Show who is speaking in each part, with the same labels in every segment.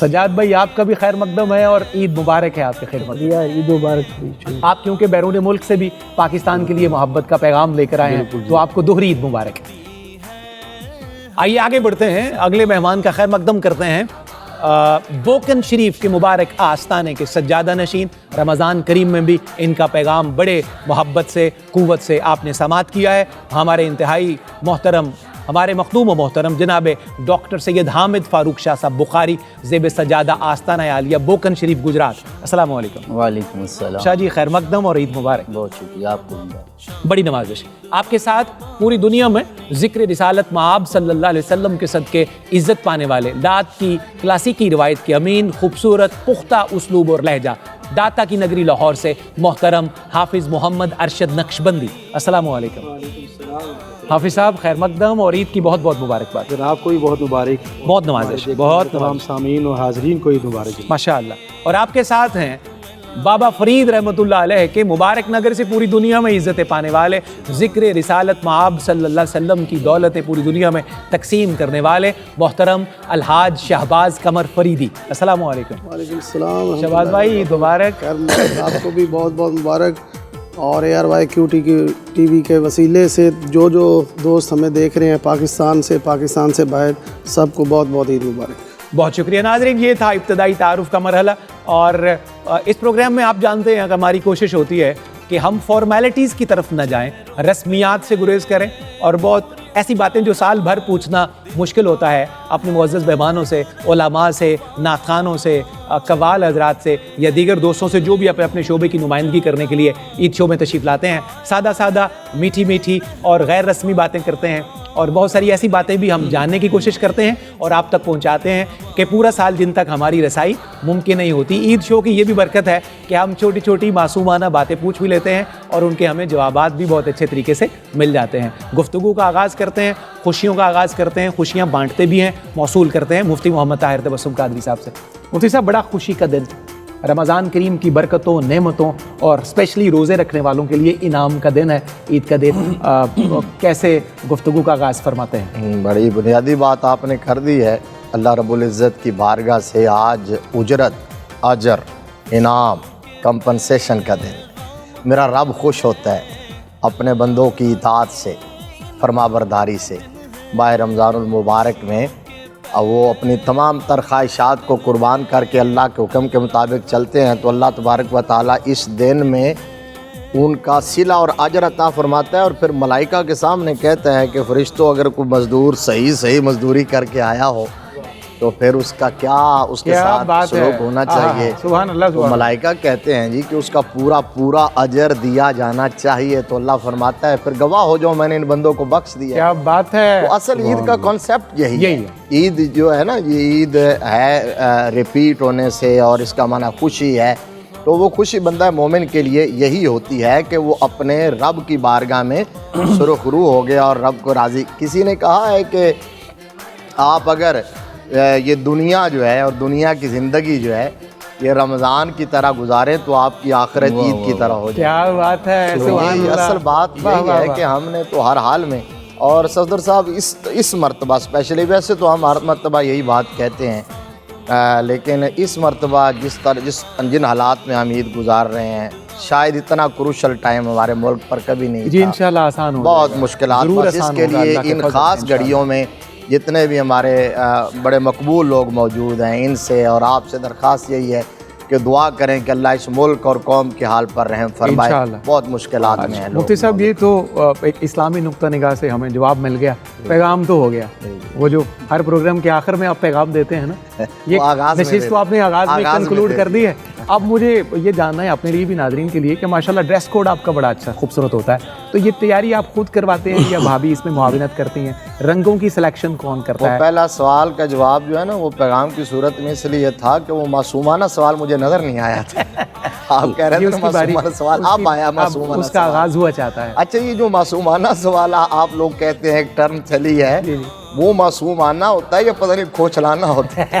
Speaker 1: سجاد بھائی آپ کا بھی خیر مقدم ہے اور عید مبارک ہے آپ کے خیر مقدم.
Speaker 2: عید مبارک.
Speaker 1: آپ کیونکہ بیرون ملک سے بھی پاکستان کے لیے محبت کا پیغام لے کر آئے ہیں تو آپ کو دوہری عید مبارک ہے. آئیے آگے بڑھتے ہیں, اگلے مہمان کا خیر مقدم کرتے ہیں. بوکن شریف کے مبارک آستانے کے سجادہ نشین, رمضان کریم میں بھی ان کا پیغام بڑے محبت سے, قوت سے آپ نے سماعت کیا ہے. ہمارے انتہائی محترم, ہمارے مخدوم و محترم جناب ڈاکٹر سید حامد فاروق شاہ صاحب بخاری, زیب سجادہ آستانہ عالیہ بوکن شریف گجرات. السلام علیکم.
Speaker 3: وعلیکم السلام.
Speaker 1: شاہ جی خیر مقدم اور عید مبارک.
Speaker 3: بہت شکریہ آپ کو.
Speaker 1: بڑی نوازش. آپ کے ساتھ پوری دنیا میں ذکر رسالت مآب صلی اللہ علیہ وسلم کے صدقے عزت پانے والے, دات کی کلاسیکی روایت کے امین, خوبصورت پختہ اسلوب اور لہجہ, داتا کی نگری لاہور سے محترم حافظ محمد ارشد نقشبندی. السلام علیکم. حافظ صاحب خیر مقدم اور عید کی بہت بہت مبارکباد.
Speaker 2: جناب کو بھی بہت مبارک.
Speaker 1: بہت نوازش, بہت
Speaker 2: تمام
Speaker 1: نوازش.
Speaker 2: سامعین اور حاضرین کو عید مبارک.
Speaker 1: ماشاء اللہ. اور آپ کے ساتھ ہیں بابا فرید رحمۃ اللہ علیہ کے مبارک نگر سے پوری دنیا میں عزت پانے والے, ذکر رسالت مآب صلی اللہ علیہ وسلم کی دولت پوری دنیا میں تقسیم کرنے والے محترم الحاج شہباز قمر فریدی. السلام علیکم.
Speaker 2: وعلیکم السلام.
Speaker 1: شہباز بھائی عید مبارک.
Speaker 2: آپ کو بھی بہت بہت مبارک. اور ARY ٹی وی کے وسیلے سے جو دوست ہمیں دیکھ رہے ہیں پاکستان سے باہر, سب کو بہت بہت عید مبارک.
Speaker 1: بہت شکریہ ناظرین. یہ تھا ابتدائی تعارف کا مرحلہ, اور اس پروگرام میں آپ جانتے ہیں کہ ہماری کوشش ہوتی ہے کہ ہم فارمیلٹیز کی طرف نہ جائیں, رسمیات سے گریز کریں, اور بہت ایسی باتیں جو سال بھر پوچھنا مشکل ہوتا ہے اپنے معزز مہمانوں سے, علماء سے, نعت خوانوں سے, قوال حضرات سے یا دیگر دوستوں سے جو بھی اپنے شعبے کی نمائندگی کرنے کے لیے عید شو میں تشریف لاتے ہیں, سادہ سادہ میٹھی میٹھی اور غیر رسمی باتیں کرتے ہیں, اور بہت ساری ایسی باتیں بھی ہم جاننے کی کوشش کرتے ہیں اور آپ تک پہنچاتے ہیں کہ پورا سال جن تک ہماری رسائی ممکن نہیں ہوتی. عید شو کی یہ بھی برکت ہے کہ ہم چھوٹی چھوٹی معصومانہ باتیں پوچھ بھی لیتے ہیں اور ان کے ہمیں جوابات بھی بہت اچھے طریقے سے مل جاتے ہیں. گفتگو کا آغاز کرتے ہیں, خوشیوں کا آغاز کرتے ہیں, خوشیاں بانٹتے بھی ہیں, موصول کرتے ہیں مفتی محمد طاہر تبسم قادری صاحب سے. مفتی صاحب بڑا خوشی کا دن, رمضان کریم کی برکتوں, نعمتوں اور اسپیشلی روزے رکھنے والوں کے لیے انعام کا دن ہے, عید کا دن. کیسے گفتگو کا آغاز فرماتے ہیں؟
Speaker 4: بڑی بنیادی بات آپ نے کر دی ہے. اللہ رب العزت کی بارگاہ سے آج اجرت, اجر, انعام, کمپنسیشن کا دن. میرا رب خوش ہوتا ہے اپنے بندوں کی اطاعت سے, فرما برداری سے. ماہ رمضان المبارک میں وہ اپنی تمام تر خواہشات کو قربان کر کے اللہ کے حکم کے مطابق چلتے ہیں تو اللہ تبارک و تعالیٰ اس دن میں ان کا صلہ اور اجر عطا فرماتا ہے, اور پھر ملائکہ کے سامنے کہتا ہے کہ فرشتوں اگر کوئی مزدور صحیح مزدوری کر کے آیا ہو تو پھر اس کا کیا اس کے ساتھ سلوک ہونا چاہیے.
Speaker 1: سبحان اللہ.
Speaker 4: تو ملائکہ کہتے ہیں جی کہ اس کا پورا اجر دیا جانا چاہیے. تو اللہ فرماتا ہے پھر گواہ ہو جاؤ میں نے ان بندوں کو بخش دیا.
Speaker 1: کیا بات ہے.
Speaker 4: تو اصل عید کا کانسیپٹ یہی ہے. عید جو ہے نا, یہ عید ہے ریپیٹ ہونے سے, اور اس کا معنی خوشی ہے. تو وہ خوشی بندہ مومن کے لیے یہی ہوتی ہے کہ وہ اپنے رب کی بارگاہ میں سرخرو ہو گیا اور رب کو راضی. کسی نے کہا ہے کہ آپ اگر یہ دنیا جو ہے اور دنیا کی زندگی جو ہے یہ رمضان کی طرح گزارے تو آپ کی آخرت عید کی طرح ہو جائے.
Speaker 1: کیا بات ہے.
Speaker 4: اصل بات یہی ہے کہ ہم نے تو ہر حال میں, اور صدر صاحب اس مرتبہ اسپیشلی, ویسے تو ہم ہر مرتبہ یہی بات کہتے ہیں, لیکن اس مرتبہ جن حالات میں ہم عید گزار رہے ہیں شاید اتنا کروشل ٹائم ہمارے ملک پر کبھی نہیں
Speaker 1: جی. انشاءاللہ آسان ہو,
Speaker 4: بہت مشکلات. بس اس کے لیے ان خاص گھڑیوں میں جتنے بھی ہمارے بڑے مقبول لوگ موجود ہیں ان سے اور آپ سے درخواست یہی ہے کہ دعا کریں کہ اللہ اس ملک اور قوم کے حال پر رحم فرمائے. بہت مشکلات میں ہیں لوگ.
Speaker 1: مفتی صاحب یہ تو ایک اسلامی نقطہ نگاہ سے ہمیں جواب مل گیا, پیغام تو ہو گیا. وہ جو ہر پروگرام کے آخر میں آپ پیغام دیتے ہیں نا, یہ نشست تو آپ نے آغاز میں کنکلوڈ کر دی ہے. اب مجھے یہ جاننا ہے اپنے لیے بھی ناظرین کے لیے کہ ماشاءاللہ ڈریس کوڈ آپ کا بڑا اچھا خوبصورت ہوتا ہے, تو یہ تیاری آپ خود کرواتے ہیں یا بھابھی اس میں معاونت کرتی ہیں؟ رنگوں کی سلیکشن کون کرتا ہے؟
Speaker 4: پہلا سوال کا جواب جو ہے نا وہ پیغام کی صورت میں اس لیے تھا کہ وہ معصومانہ سوال مجھے نظر نہیں آیا تھا. آپ کہہ رہے تھے معصومانہ سوال, آپ آیا معصومانہ,
Speaker 1: اس کا آغاز ہوا چاہتا ہے.
Speaker 4: اچھا یہ جو معصومانہ سوال آپ لوگ کہتے ہیں ایک ٹرم چلی ہے, وہ معصومانہ ہوتا ہے یا پتہ نہیں کھوچلانا ہوتا ہے؟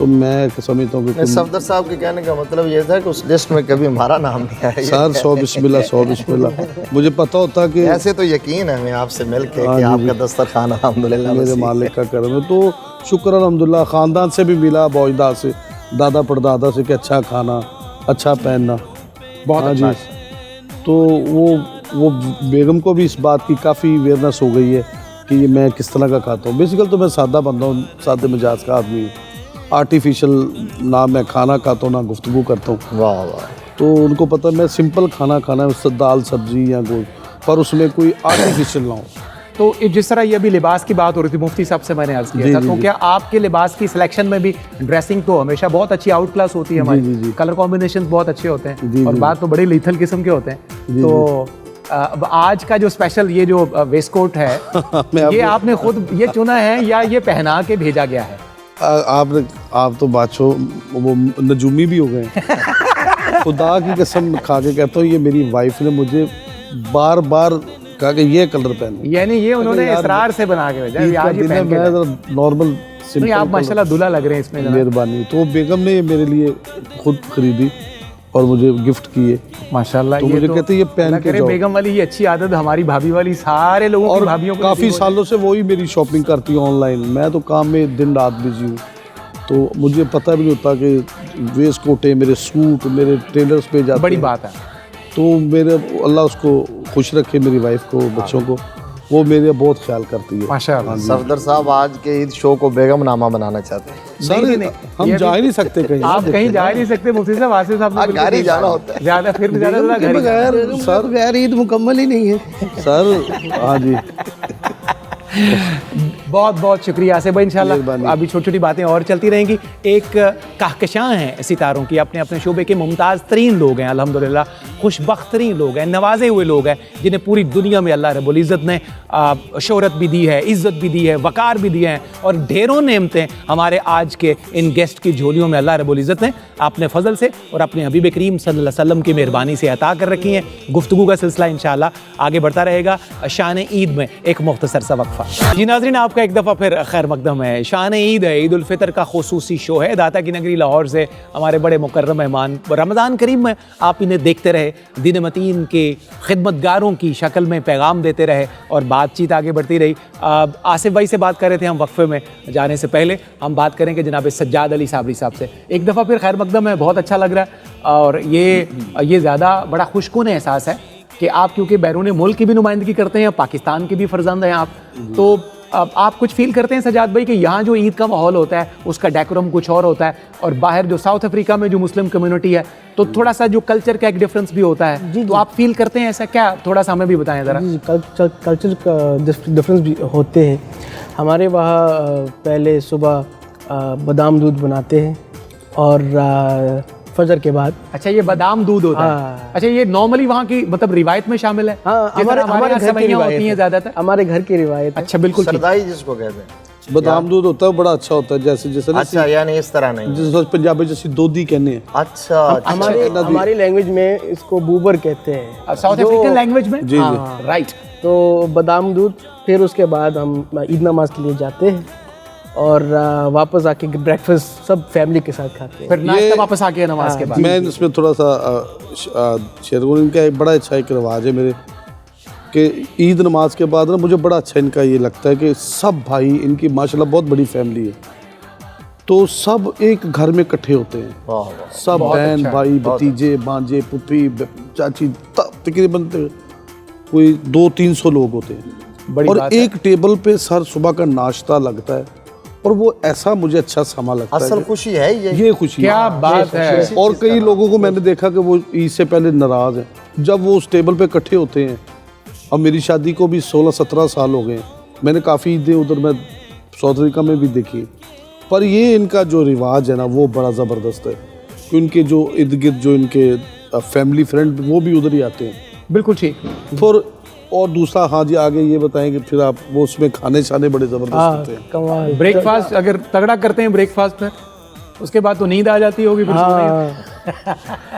Speaker 5: تو میں سمجھتا ہوں کہ
Speaker 4: صفدر صاحب کے کہنے کا مطلب یہ تھا کہ اس لسٹ میں کبھی ہمارا نام نہیں آیا.
Speaker 5: سر 100 بسم اللہ. مجھے پتہ ہوتا کہ
Speaker 4: ایسے تو یقین ہے ہمیں آپ سے مل کے کہ آپ کا دسترخوان الحمدللہ
Speaker 5: میرے مالک کا کرم ہے. تو شکر الحمدللہ. خاندان سے بھی ملا, باوجداد سے, دادا پردادا سے, کہ اچھا کھانا, اچھا پہننا,
Speaker 1: بہت اچھا.
Speaker 5: تو وہ بیگم کو بھی اس بات کی کافی اویئرنیس ہو گئی ہے کہ یہ میں کس طرح کا کھاتا ہوں. بیسیکل تو میں سادہ بندہ ہوں, سادے مزاج کا آدمی ہوں. آرٹیفیشل نہ میں کھانا کھاتا ہوں نہ گفتگو کرتا ہوں.
Speaker 4: واہ واہ.
Speaker 5: تو ان کو پتہ میں سمپل کھانا کھانا ہے, اس سے دال سبزی یا گوشت, پر اس میں کوئی آرٹیفیشل نہ ہو.
Speaker 1: تو جس طرح یہ ابھی لباس کی بات ہو رہی تھی, مفتی صاحب سے میں نے عرض کیا تھا, تو کیا آپ کے لباس کی سلیکشن میں بھی ڈریسنگ تو ہمیشہ بہت اچھی آؤٹ کلاس ہوتی ہے ہماری, کلر کمبینیشنز بہت اچھے ہوتے ہیں اور بات تو بڑے لیتھل قسم کے ہوتے ہیں. تو آج کا جو اسپیشل یہ جو ویسٹ کوٹ ہے یہ آپ نے خود یہ چنا ہے یا یہ پہنا کے بھیجا گیا ہے؟
Speaker 5: آپ تو بادشاہ وہ نجومی بھی ہو گئے ہیں. خدا کی قسم کھا کے کہتا ہوں, یہ میری وائف نے مجھے بار بار کہا کہ یہ کلر پہنو,
Speaker 1: یعنی یہ انہوں نے اسرار سے بنا کے بھیجا. آج یہ پہن کے
Speaker 5: میں نارمل
Speaker 1: سمپل, آپ ماشاءاللہ دلہا لگ رہے ہیں اس میں.
Speaker 5: مہربانی. تو بیگم نے یہ میرے لیے خود خریدی اور مجھے گفٹ کیے
Speaker 1: ماشاءاللہ.
Speaker 5: تو مجھے کہتے یہ پہن کے جاؤ.
Speaker 1: بیگم والی یہ اچھی عادت ہماری بھابھی والی سارے لوگوں کی بھابھیوں کو
Speaker 5: کافی سالوں سے وہی میری شاپنگ کرتی ہے آن لائن. میں تو کام میں دن رات بزی ہوں, تو مجھے پتہ بھی نہیں ہوتا کہ ویسٹ کوٹیں, میرے سوٹ میرے ٹیلرز پہ جاتے.
Speaker 1: بڑی بات ہے.
Speaker 5: تو میرے اللہ اس کو خوش رکھے, میری وائف کو, بچوں کو, وہ میرے بہت خیال کرتی ہے.
Speaker 1: ماشاءاللہ.
Speaker 4: صفدر صاحب آج کے عید شو کو بیگم نامہ بنانا چاہتے ہیں.
Speaker 5: سر ہم جا ہی نہیں سکتے کہیں.
Speaker 1: آپ کہیں جا ہی نہیں سکتے مفتی صاحب. آصف صاحب نے
Speaker 4: گھر ہی جانا ہوتا ہے
Speaker 1: زیادہ, پھر زیادہ
Speaker 2: سر بغیر عید مکمل ہی نہیں ہے
Speaker 5: سر. ہاں جی,
Speaker 1: بہت بہت شکریہ آصف بھائی. انشاءاللہ ابھی چھوٹی چھوٹی باتیں اور چلتی رہیں گی. ایک کہکشاں ہیں ستاروں کی, اپنے اپنے شعبے کے ممتاز ترین لوگ ہیں الحمدللہ, خوش بخت ترین لوگ ہیں, نوازے ہوئے لوگ ہیں, جنہیں پوری دنیا میں اللہ رب العزت نے شہرت بھی دی ہے, عزت بھی دی ہے, وقار بھی دیے ہیں, اور ڈھیروں نعمتیں ہمارے آج کے ان گیسٹ کی جھولیوں میں اللہ رب العزت نے اپنے فضل سے اور اپنے حبیب کریم صلی اللہ علیہ وسلم کی مہربانی سے عطا کر رکھی ہیں. گفتگو کا سلسلہ انشاءاللہ آگے بڑھتا رہے گا. شان عید میں ایک مختصر سا وقفہ. جی ناظرین, آپ کا ایک دفعہ پھر خیر مقدم ہے. شان عید ہے, عید الفطر کا خصوصی شو ہے. داتا کی نگری لاہور سے ہمارے بڑے مکرم مہمان رمضان کریم میں آپ انہیں دیکھتے رہے, دین متین کے خدمتگاروں کی شکل میں پیغام دیتے رہے اور بات چیت آگے بڑھتی رہی. آصف بھائی سے بات کر رہے تھے ہم وقفے میں جانے سے پہلے. ہم بات کریں کہ جناب سجاد علی صابری صاحب سے ایک دفعہ پھر خیر مقدم ہے. بہت اچھا لگ رہا ہے, اور یہ زیادہ بڑا خوشکن احساس ہے کہ آپ کیونکہ بیرون ملک کی بھی نمائندگی کرتے ہیں, پاکستان کے بھی فرزند ہیں آپ, تو آپ کچھ فیل کرتے ہیں سجاد بھائی کہ یہاں جو عید کا ماحول ہوتا ہے اس کا ڈیکورم کچھ اور ہوتا ہے, اور باہر جو ساؤتھ افریقہ میں جو مسلم کمیونٹی ہے تو تھوڑا سا جو کلچر کا ایک ڈفرینس بھی ہوتا ہے, تو آپ فیل کرتے ہیں ایسا کیا؟ تھوڑا سا ہمیں بھی بتائیں ذرا.
Speaker 3: کلچر کا ڈفرینس بھی ہوتے ہیں. ہمارے وہاں پہلے صبح بادام دودھ بناتے ہیں اور فجر کے بعد.
Speaker 1: اچھا, یہ بادام دودھ ہوتا ہے. اچھا, یہ نارملی وہاں کی مطلب روایت میں شامل ہے؟
Speaker 3: ہاں, ہمارے گھر کی روایت ہے,
Speaker 1: زیادہ تر
Speaker 3: ہمارے گھر کی روایت.
Speaker 1: اچھا, بالکل
Speaker 4: سردائی جس کو کہتے ہیں.
Speaker 5: بادام دودھ ہوتا ہے, بڑا اچھا ہوتا ہے, جیسے
Speaker 4: اچھا, یعنی اس طرح نہیں
Speaker 5: جیسے پنجابی جیسی دودھی کہنے ہیں.
Speaker 4: اچھا,
Speaker 3: ہماری لینگویج میں اس کو بوبر کہتے ہیں,
Speaker 1: ساؤتھ افریقن لینگویج میں.
Speaker 5: جی جی,
Speaker 1: رائٹ.
Speaker 3: تو بادام دودھ, پھر اس کے بعد ہم عید نماز کے لیے جاتے ہیں اور واپس آ کے بریکفاسٹ سب فیملی کے ساتھ کھاتے ہیں.
Speaker 1: پھر ناشتہ واپس آ کے نماز کے بعد.
Speaker 5: میں اس میں تھوڑا سا شیرگون کا ایک بڑا اچھا ایک رواج ہے میرے, کہ عید نماز کے بعد نا مجھے بڑا اچھا ان کا یہ لگتا ہے کہ سب بھائی, ان کی ماشاءاللہ بہت بڑی فیملی ہے, تو سب ایک گھر میں اکٹھے ہوتے ہیں. سب بہن بھائی, بھتیجے, بانجے, پھوپھی, چاچی, تقریباً کوئی 200-300 لوگ ہوتے ہیں, اور ایک ٹیبل پہ سر صبح کا ناشتہ لگتا ہے, اور وہ ایسا مجھے اچھا سما لگتا ہے.
Speaker 4: اصل خوشی ہے
Speaker 5: یہ خوشی.
Speaker 1: کیا بات ہے.
Speaker 5: اور کئی لوگوں کو میں نے دیکھا کہ وہ عید سے پہلے ناراض ہیں, جب وہ اس ٹیبل پہ اکٹھے ہوتے ہیں. اب میری شادی کو بھی 16-17 سال ہو گئے ہیں, میں نے کافی عیدیں ادھر میں ساؤتھ افریقہ میں بھی دیکھی, پر یہ ان کا جو رواج ہے نا وہ بڑا زبردست ہے, کہ ان کے جو ارد گرد جو ان کے فیملی فرینڈ وہ بھی ادھر ہی آتے ہیں.
Speaker 1: بالکل ٹھیک.
Speaker 5: پھر اور دوسرا, ہاں جی آگے یہ بتائیں کہ پھر آپ وہ اس میں کھانے شانے بڑے زبردست ہوتے ہیں.
Speaker 1: بریک فاسٹ اگر تگڑا کرتے ہیں بریک فاسٹ میں, اس کے بعد تو نیند آ جاتی ہوگی.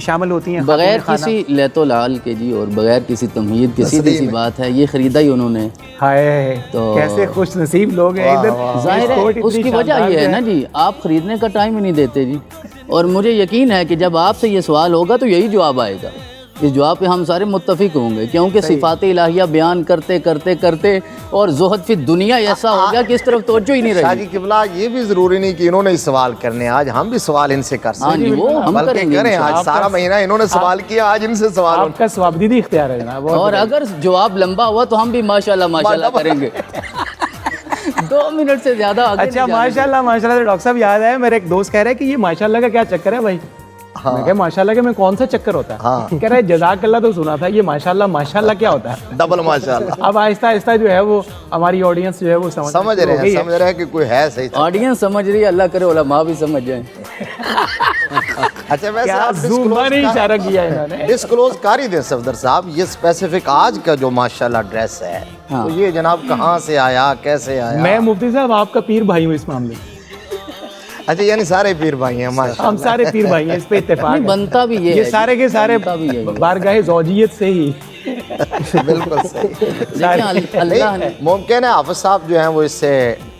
Speaker 1: شامل ہوتی ہیں
Speaker 6: بغیر
Speaker 1: خاتون خانہ؟
Speaker 6: کسی لیت و لعل کے جی اور بغیر کسی تمہید کی سیدھی سی بات ہے، یہ خریدا ہی انہوں نے.
Speaker 1: ہائے
Speaker 6: تو
Speaker 1: کیسے خوش نصیب لوگ ہیں ادھر.
Speaker 6: ظاہر ہے اس کی وجہ یہ ہے نا جی، آپ خریدنے کا ٹائم ہی نہیں دیتے جی. اور مجھے یقین ہے کہ جب آپ سے یہ سوال ہوگا تو یہی جواب آئے گا. اس جواب پہ ہم سارے متفق ہوں گے، کیونکہ صفات الہیہ بیان کرتے کرتے کرتے اور زہد فی دنیا ایسا ہو گیا کہ اس طرف توجہ ہی نہیں
Speaker 4: شاہ
Speaker 6: رہی.
Speaker 4: جی قبلہ یہ بھی ضروری نہیں کہ انہوں نے سوال کرنے، آج ہم بھی سوال ان سے کر
Speaker 6: ہاں
Speaker 4: سکتے
Speaker 6: جی، وہ ہم
Speaker 4: بلکہ
Speaker 6: کریں گے
Speaker 4: کریں. آج سارا مہینہ انہوں نے سوال کیا، آج ان سے سوال
Speaker 1: آپ کا ثوابدیدی اختیار ہے جناب.
Speaker 6: اور اگر جواب لمبا ہوا تو ہم بھی ماشاءاللہ ماشاءاللہ کریں گے. 2 منٹ سے زیادہ آگے
Speaker 1: اچھا
Speaker 6: نہیں جانے
Speaker 1: ماشاء اللہ ماشاء اللہ. ڈاکٹر صاحب یاد ہے میرے ایک دوست کہہ رہا ہے کہ یہ ماشاء اللہ کا کیا چکر ہے بھائی. میں کہا ماشاء اللہ کے میں کون سا چکر ہوتا ہے؟ کہہ رہا ہے جزاک اللہ تو سنا تھا، یہ ماشاء اللہ کیا ہوتا ہے؟
Speaker 4: ڈبل ماشاء اللہ.
Speaker 1: اب آہستہ آہستہ جو ہے وہ ہماری آڈینس جو ہے وہ
Speaker 4: سمجھ رہے ہیں کہ کوئی ہے صحیح.
Speaker 6: آڈینس سمجھ رہی ہے، اللہ کرے علماء بھی سمجھ جائیں.
Speaker 4: اچھا ویسے
Speaker 1: کیا
Speaker 4: آپ
Speaker 1: زومبا نے اشارہ کیا ہے انہوں نے.
Speaker 4: ڈسکلوز کر ہی دیں صفدر صاحب، یہ اسپیسیفک آج کا جو ماشاءاللہ ڈریس ہے تو یہ جناب کہاں سے آیا، کیسے آیا؟
Speaker 1: میں مفتی صاحب آپ کا پیر بھائی ہوں اس معاملے میں.
Speaker 4: اچھا یعنی سارے پیر بھائی ہیں ماشاءاللہ.
Speaker 1: ہم سارے پیر بھائی ہیں، اس پہ اتفاق ہے.
Speaker 6: بنتا بھی یہ
Speaker 1: یہ سارے کے سارے بارگاہ زوجیت سے ہی.
Speaker 4: بالکل صحیح.
Speaker 6: لیکن اللہ نے
Speaker 4: ممکن ہے حافظ صاحب جو ہیں وہ اس سے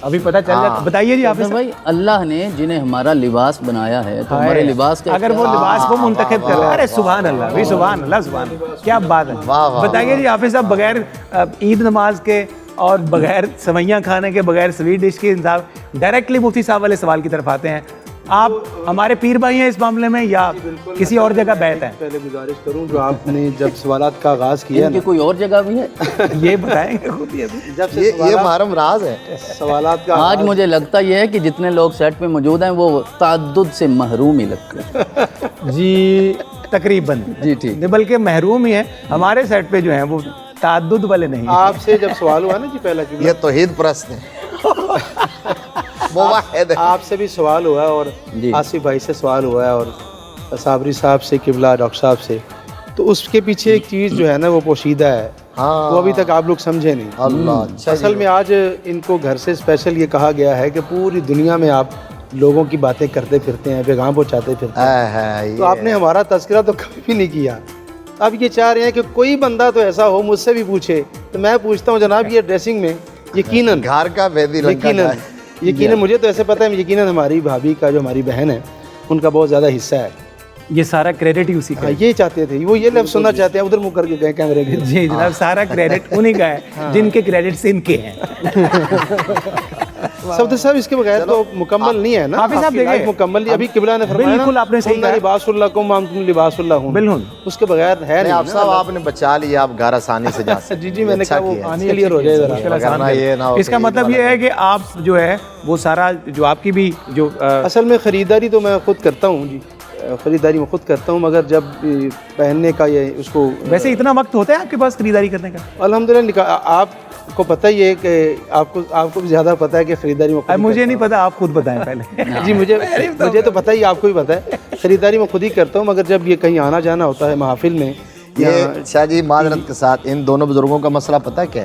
Speaker 1: ابھی پتہ چل جاتا. بتائیے جی حافظ
Speaker 6: بھائی، اللہ نے جنہیں ہمارا لباس بنایا ہے تو ہمارے لباس کا
Speaker 1: اگر وہ لباس کو منتخب کر رہے ہیں. ارے سبحان اللہ بھائی، سبحان اللہ سبحان اللہ، کیا بات ہے. بتائیے جی حافظ صاحب، بغیر عید نماز کے اور بغیر سویاں کھانے کے، بغیر سویٹ ڈش کے انتخاب، ڈائریکٹلی مفتی صاحب والے سوال کی طرف آتے ہیں. آپ ہمارے پیر بھائی ہیں اس معاملے میں یا کسی اور جگہ بیعت ہے؟
Speaker 5: پہلے گزارش کروں جو آپ نے جب سوالات کا آغاز کیا
Speaker 6: ان کی کوئی اور جگہ بھی ہے؟
Speaker 1: یہ بتائیں گے خود ہی ابھی.
Speaker 5: جب سے
Speaker 4: یہ محرم راز ہے.
Speaker 5: سوالات کا
Speaker 6: آج مجھے لگتا یہ ہے کہ جتنے لوگ سیٹ پہ موجود ہیں وہ تعدد سے محروم ہی لگتے ہیں.
Speaker 1: جی تقریباً
Speaker 6: جی ٹھیک.
Speaker 1: بلکہ محروم ہی ہیں. ہمارے سیٹ پہ جو ہیں وہ تعدد والے نہیں.
Speaker 5: آپ سے جب سوال ہوا نا جی پہلا
Speaker 4: یہ توحید پرست ہے. موحد ہے.
Speaker 5: آپ سے بھی سوال ہوا ہے اور آصف بھائی سے سوال ہوا ہے اور صابری صاحب سے، قبلہ ڈاکٹر صاحب سے. تو اس کے پیچھے ایک چیز جو ہے نا وہ پوشیدہ ہے، وہ ابھی تک آپ لوگ سمجھے نہیں.
Speaker 4: اللہ
Speaker 5: اصل میں آج ان کو گھر سے اسپیشل یہ کہا گیا ہے کہ پوری دنیا میں آپ لوگوں کی باتیں کرتے پھرتے ہیں، پیغام پہنچاتے پھرتے ہیں. تو آپ نے ہمارا تذکرہ تو کبھی بھی نہیں کیا. اب یہ چاہ رہے ہیں کہ کوئی بندہ تو ایسا ہو مجھ سے بھی پوچھے. تو میں پوچھتا ہوں جناب، یہ ڈریسنگ میں یقیناً
Speaker 4: گھر کا بیدی
Speaker 5: یقیناً مجھے تو ایسے پتہ ہے، یقیناً ہماری بھابھی کا جو ہماری بہن ہے ان کا بہت زیادہ حصہ ہے.
Speaker 1: یہ سارا کریڈٹ ہی اسی کا ہے.
Speaker 5: یہ چاہتے تھے، وہ یہ لفظ سننا چاہتے ہیں، ادھر منہ کر کے گئے کیمرے کے.
Speaker 1: جی جناب، سارا کریڈٹ انہی کا ہے جن کے کریڈٹس ان کے ہیں.
Speaker 5: صفدر صاحب اس کے بغیر تو مکمل نہیں ہے نا.
Speaker 1: حافظ صاحب دیکھیں،
Speaker 5: مکمل ابھی قبلہ نے فرمایا
Speaker 1: بالکل آپ نے صحیح کہا،
Speaker 5: لباس اللہ کو تم لباس اللہ ہوں.
Speaker 1: بالکل
Speaker 5: اس کے بغیر ہے نہیں.
Speaker 4: آپ صاحب آپ نے بچا لیا، آپ گھر آسانی سے جا سکتے.
Speaker 5: جی میں نے کہا وہ کلیئر ہو جائے ذرا.
Speaker 1: اس کا مطلب یہ ہے کہ آپ جو ہے وہ سارا جو آپ کی بھی جو
Speaker 5: اصل میں خریداری تو میں خود کرتا ہوں جی، خریداری میں خود کرتا ہوں، مگر جب پہننے کا یہ اس کو
Speaker 1: ویسے اتنا وقت ہوتا ہے آپ کے پاس خریداری کرنے کا؟
Speaker 5: الحمدللہ آپ کو پتہ ہی ہے کہ آپ کو بھی زیادہ پتہ ہے کہ خریداری میں
Speaker 1: مجھے نہیں پتا، آپ خود بتائیں پہلے.
Speaker 5: جی مجھے تو پتہ ہی، آپ کو بھی پتہ ہے خریداری میں خود ہی کرتا ہوں. مگر جب یہ کہیں آنا جانا ہوتا ہے محافل میں،
Speaker 4: یہ شاہ جی معذرت کے ساتھ ان دونوں بزرگوں کا مسئلہ پتہ ہے کیا؟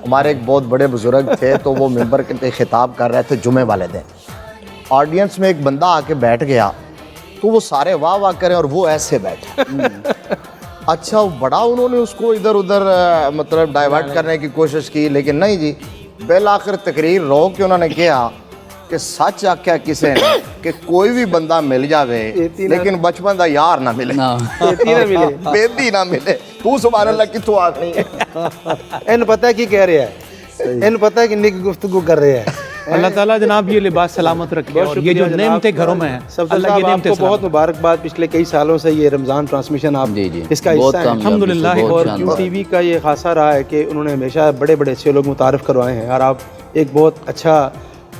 Speaker 4: ہمارے ایک بہت بڑے بزرگ تھے تو وہ ممبر پہ خطاب کر رہے تھے جمعے والے دن. آڈینس میں ایک بندہ آ کے بیٹھ گیا تو وہ سارے واہ واہ کریں اور وہ ایسے بیٹھے. اچھا بڑا انہوں نے اس کو ادھر ادھر مطلب ڈائیورٹ کرنے کی کوشش کی، لیکن نہیں جی. بالآخر تقریر روک کے انہوں نے کہا کہ سچ آکھیا کسے نے کہ کوئی بھی بندہ مل جاوے لیکن بچپن دا یار نہ ملے، بیدی نہ ملے. تو سبحان اللہ کتوں آ رہی ہے.
Speaker 5: ان پتہ ہے کی کہہ رہے ہیں، ان پتہ ہے کتنی گفتگو کر رہے ہیں.
Speaker 1: اللہ تعالیٰ جناب یہ لباس سلامت رکھے اور یہ جو نعمتیں گھروں میں ہیں
Speaker 5: اللہ یہ نعمتیں. آپ کو بہت مبارکباد، پچھلے کئی سالوں سے یہ رمضان ٹرانسمیشن آپ اس کا حصہ ہیں
Speaker 1: الحمدللہ.
Speaker 5: اور کیو ٹی وی کا یہ خاصہ رہا ہے کہ انہوں نے ہمیشہ بڑے بڑے اچھے لوگ متعارف کروائے ہیں اور آپ ایک بہت اچھا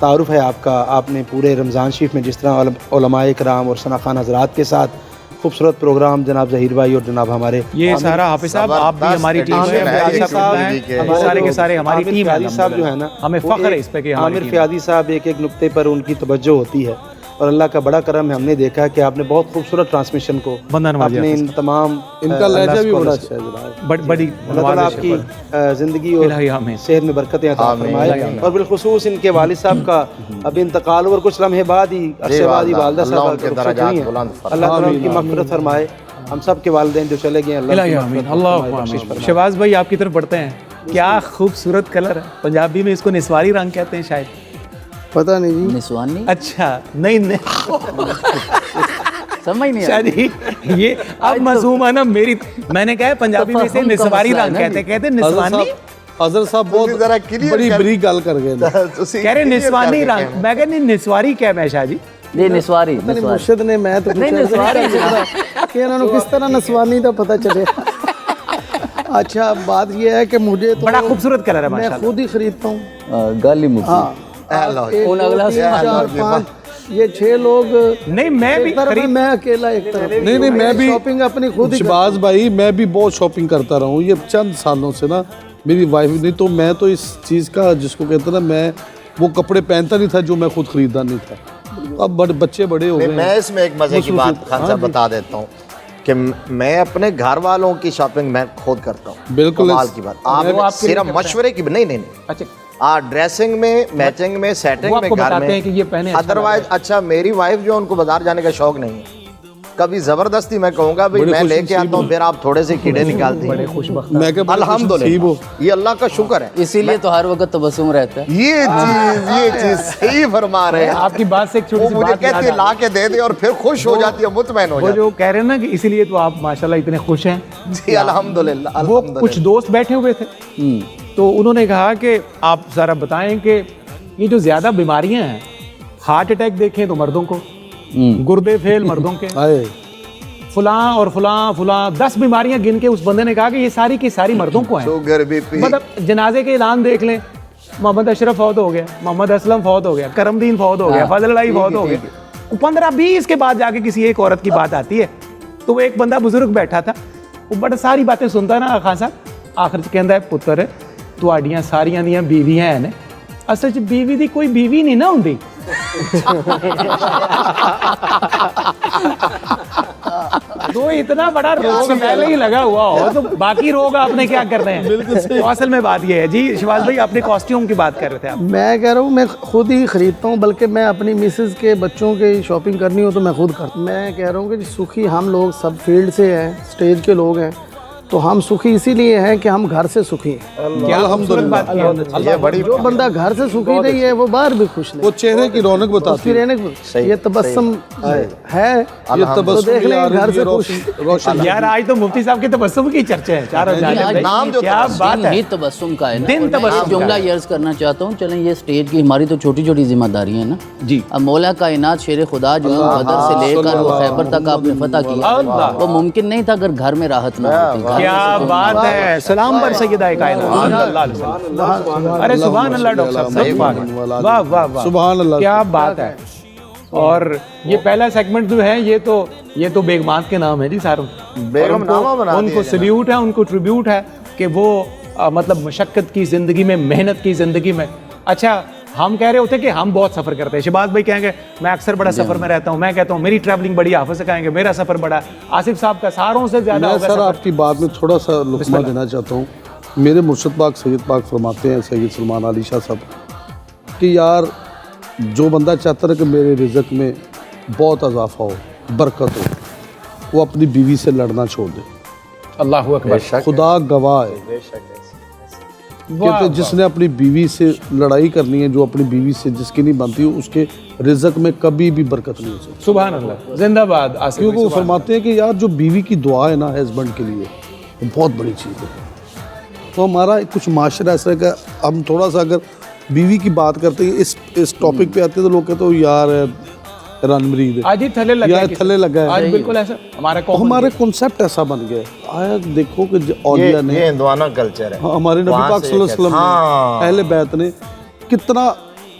Speaker 5: تعارف ہے آپ کا. آپ نے پورے رمضان شریف میں جس طرح علماء کرام اور ثنا خان حضرات کے ساتھ خوبصورت پروگرام، جناب ظہیر بھائی اور جناب ہمارے
Speaker 1: یہ سارا حافظ صاحب آپ بھی ہماری ٹیم ہے، سارے کے سارے ہماری ٹیم ہے.
Speaker 5: صاحب جو ہے نا،
Speaker 1: ہمیں فخر ہے اس پہ کہ
Speaker 5: عامر فیاضی صاحب ایک ایک نقطے پر ان کی توجہ ہوتی ہے اور اللہ کا بڑا کرم ہے. ہم نے دیکھا کہ آپ نے بہت خوبصورت ٹرانسمیشن کو اپنے ان تمام ان کا لہجہ بھی بڑا اچھا ہے جناب.
Speaker 1: بڑی
Speaker 5: اللہ تعالیٰ آپ کی زندگی اور صحت میں برکتیں عطا فرمائے. اور بالخصوص ان کے والد صاحب کا اب انتقال اور کچھ لمحے بعد ہی عرصے بعد ہی والدہ صاحب کا رخصت ہوئی ہیں. اللہ تعالیٰ ان کی مغفرت فرمائے
Speaker 7: ہم سب کے والدین جو چلے گئے
Speaker 1: الہی آمین، اللہ آمین۔ شہباز بھائی آپ کی طرف بڑھتے ہیں، کیا خوبصورت کلر ہے، پنجابی میں اس کو نسواری رنگ کہتے ہیں شاید،
Speaker 2: پتہ نہیں جی،
Speaker 6: نسوانی
Speaker 1: اچھا نہیں
Speaker 6: سمجھ نہیں
Speaker 1: شاید یہ اب مضمون ہے نا میری، میں نے کہا ہے پنجابی میں اسے نسواری رنگ کہتے ہیں نسوانی،
Speaker 5: حضرت صاحب بہت
Speaker 4: ذرا clear
Speaker 5: بڑی بری گل کر گئے نا،
Speaker 1: کہہ رہے نسوانی رنگ، میں کہا نہیں نسواری کیا ہے شاہ جی،
Speaker 6: یہ نسواری
Speaker 2: مرشد نے میں تو
Speaker 6: نہیں نسواری
Speaker 2: کہ انہوں نے کس طرح نسوانی دا پتہ چلے۔ اچھا بات یہ ہے کہ مجھے تو
Speaker 1: بڑا خوبصورت کلر ہے
Speaker 2: میں
Speaker 1: ماشاءاللہ،
Speaker 2: خود ہی خریدتا ہوں،
Speaker 6: گالی مکی
Speaker 2: ہاں ایک
Speaker 6: کون
Speaker 2: دو
Speaker 6: اگلا
Speaker 2: تین
Speaker 6: سوال؟
Speaker 2: چار پانچ یہ 6 لوگ
Speaker 1: نہیں میں بھی
Speaker 2: ایک طرف ہے، میں اکیلا ایک طرف،
Speaker 5: نہیں میں بھی
Speaker 2: شاپنگ اپنی خود ہی
Speaker 5: شہباز بھائی میں بھی بہت شاپنگ کرتا رہا ہوں یہ چند سالوں سے نا، میری وائف نہیں تو میں تو اس چیز کا جس کو کہتے ہیں نا میں وہ کپڑے پہنتا نہیں تھا جو میں خود خریدا نہیں تھا، اب بچے بڑے ہو گئے
Speaker 4: میں اس میں ایک مزے کی بات خان صاحب بتا دیتا ہوں کہ میں اپنے گھر والوں کی شاپنگ میں خود کرتا ہوں،
Speaker 5: بالکل
Speaker 4: کمال کی بات، آپ صرف مشورے کی نہیں
Speaker 1: اچھا
Speaker 4: ڈریسنگ میں، میچنگ میں، سیٹنگ میں، گھر میں، ادروائز اچھا میری وائف جو ان کو بازار جانے کا شوق نہیں ہے، کبھی زبردستی میں کہوں گا بھئی میں لے کے آتا ہوں، پھر آپ تھوڑے سے کیڑے نکالتے ہیں،
Speaker 5: میں کہ
Speaker 4: الحمدللہ یہ اللہ کا شکر ہے،
Speaker 6: اسی لیے تو ہر وقت تبسم رہتا ہے۔
Speaker 4: یہ چیز صحیح فرما رہے ہیں
Speaker 1: آپ کی بات سے ایک چھوٹی
Speaker 4: وہ
Speaker 1: سی
Speaker 4: مجھے
Speaker 1: بات یاد
Speaker 4: کہتے ہیں لا کے دے دے اور پھر خوش ہو جاتی ہے، مطمئن ہو
Speaker 1: وہ
Speaker 4: جاتی
Speaker 1: جو کہہ رہے ہیں نا کہ اسی لیے تو آپ ماشاءاللہ اتنے خوش ہیں،
Speaker 4: ہے جی الحمدللہ۔
Speaker 1: وہ کچھ دوست بیٹھے ہوئے تھے تو انہوں نے کہا کہ آپ ذرا بتائیں کہ یہ جو زیادہ بیماریاں ہیں، ہارٹ اٹیک دیکھیں تو مردوں کو، گردے فیل مردوں کے، فلاں اور فلاں فلاں 10 بیماریاں گن کے اس بندے نے کہا کہ یہ ساری کی ساری مردوں کو ہیں،
Speaker 4: شوگر بی پی،
Speaker 1: مطلب جنازے کے اعلان دیکھ لیں، محمد اشرف فوت ہو گیا، محمد اسلم فوت ہو گیا، کرم دین فوت ہو گیا، فضل الہی فوت ہو گیا، 15-20 کے بعد جا کے کسی ایک عورت کی بات آتی ہے، تو وہ ایک بندہ بزرگ بیٹھا تھا، وہ بڑا ساری باتیں سنتا نا خان صاحب، آخر چ کہندا ہے پتر تواڈیاں ساریاں دیاں بیویاں ہیں نے، اصل چ بیوی دی کوئی بیوی نہیں نا ہوندی، تو اتنا بڑا روگ پہلے ہی لگا ہوا ہو تو باقی روگ آپ نے کیا کرنے ہیں، تو اصل میں بات یہ ہے جی۔ شہباز بھائی اپنے کاسٹیوم کی بات کر رہے تھے آپ،
Speaker 2: میں کہہ رہا ہوں میں خود ہی خریدتا ہوں، بلکہ میں اپنی مسز کے بچوں کے شاپنگ کرنی ہو تو میں خود کرتا ہوں۔ میں کہہ رہا ہوں کہ سخی ہم لوگ سب فیلڈ سے ہیں، سٹیج کے لوگ ہیں، تو ہم سخی اسی لیے ہیں کہ ہم گھر سے سخی ہیں،
Speaker 1: کیا خوبصورت بات کی ہے۔
Speaker 2: جو بندہ گھر سے سخی نہیں ہے وہ باہر بھی خوش نہیں،
Speaker 5: وہ چہرے کی رونق
Speaker 2: اس
Speaker 5: بتاتی
Speaker 2: کی
Speaker 5: ہے،
Speaker 2: رہنے کو یہ تبسم ہے،
Speaker 5: یہ
Speaker 2: تو
Speaker 5: تبسم
Speaker 2: دیکھ لیں
Speaker 5: یار
Speaker 2: گھر سے
Speaker 5: یہ
Speaker 2: خوش،
Speaker 5: روشن
Speaker 1: یار آج تو مفتی صاحب کے تبسم کی چرچے ہیں چاروں جانب، کیا بات ہے،
Speaker 6: یہ تبسم کا ہے نا،
Speaker 1: دن تبسم
Speaker 6: ایک جملہ یہ عرض کرنا چاہتا ہوں، چلیں یہ سٹیج کی ہماری تو چھوٹی چھوٹی ذمہ داریاں ہیں نا
Speaker 1: جی،
Speaker 6: اب مولا کائنات شیر خدا جو بدر سے لے کر وہ خیبر تک آپ نے فتح کیا، وہ ممکن نہیں تھا اگر گھر میں راحت نہ ہوتی۔
Speaker 1: کیا بات ہے، سلام پر سیدہ کائنات، ارے سبحان اللہ ڈاکٹر صاحب، واہ واہ واہ،
Speaker 5: سبحان اللہ،
Speaker 1: کیا بات ہے۔ اور یہ پہلا سیگمنٹ جو ہے یہ تو بیگمات کے نام ہے جی ساروں،
Speaker 4: بیگم نامہ بنا
Speaker 1: ان کو سلیوٹ ہے، ان کو ٹریبیوٹ ہے کہ وہ مطلب مشقت کی زندگی میں، محنت کی زندگی میں، اچھا ہم کہہ رہے ہوتے کہ ہم بہت سفر کرتے ہیں، شہباز بھائی کہیں گے میں اکثر بڑا سفر میں رہتا ہوں، میں کہتا ہوں میری ٹریولنگ بڑی، حافظ سے کہیں گے میرا سفر بڑا، آصف صاحب کا ساروں سے زیادہ
Speaker 5: میں
Speaker 1: ہوگا
Speaker 5: سر
Speaker 1: سفر۔
Speaker 5: آپ کی بات میں تھوڑا سا لقمہ دینا چاہتا ہوں، میرے مرشد پاک سید پاک فرماتے ہیں، سید سلمان علی شاہ صاحب، کہ یار جو بندہ چاہتا ہے کہ میرے رزق میں بہت اضافہ ہو، برکت ہو، وہ اپنی بیوی سے لڑنا چھوڑ دے،
Speaker 1: اللہ اکبر،
Speaker 5: خدا گواہ ہے، کہتے ہیں جس نے اپنی بیوی سے لڑائی کرنی ہے، جو اپنی بیوی سے جس کی نہیں بنتی ہو، اس کے رزق میں کبھی بھی برکت نہیں ہو سکتی،
Speaker 1: سبحان اللہ، زندہ باد آصف
Speaker 5: کیونکہ وہ
Speaker 1: بھائی،
Speaker 5: فرماتے ہیں کہ یار جو بیوی کی دعا ہے نا ہسبینڈ کے لیے وہ بہت بڑی چیز ہے۔ تو ہمارا کچھ معاشرہ ایسا ہے کہ ہم تھوڑا سا اگر بیوی کی بات کرتے ہیں اس ٹاپک پہ آتے ہیں تو لوگ کہتے ہیں یار رن مرید ہے،
Speaker 1: آج ہی تھلے لگا
Speaker 5: یا تھلے لگا ہے،
Speaker 1: آج بالکل ایسا ہمارا
Speaker 5: تو ہمارے کنسیپٹ ایسا بن گیا ہے۔ آیا دیکھو کہ اولیاء نے،
Speaker 4: یہ ہندوانہ کلچر ہے،
Speaker 5: ہمارے نبی پاک صلی اللہ علیہ وسلم نے، اہل بیت نے کتنا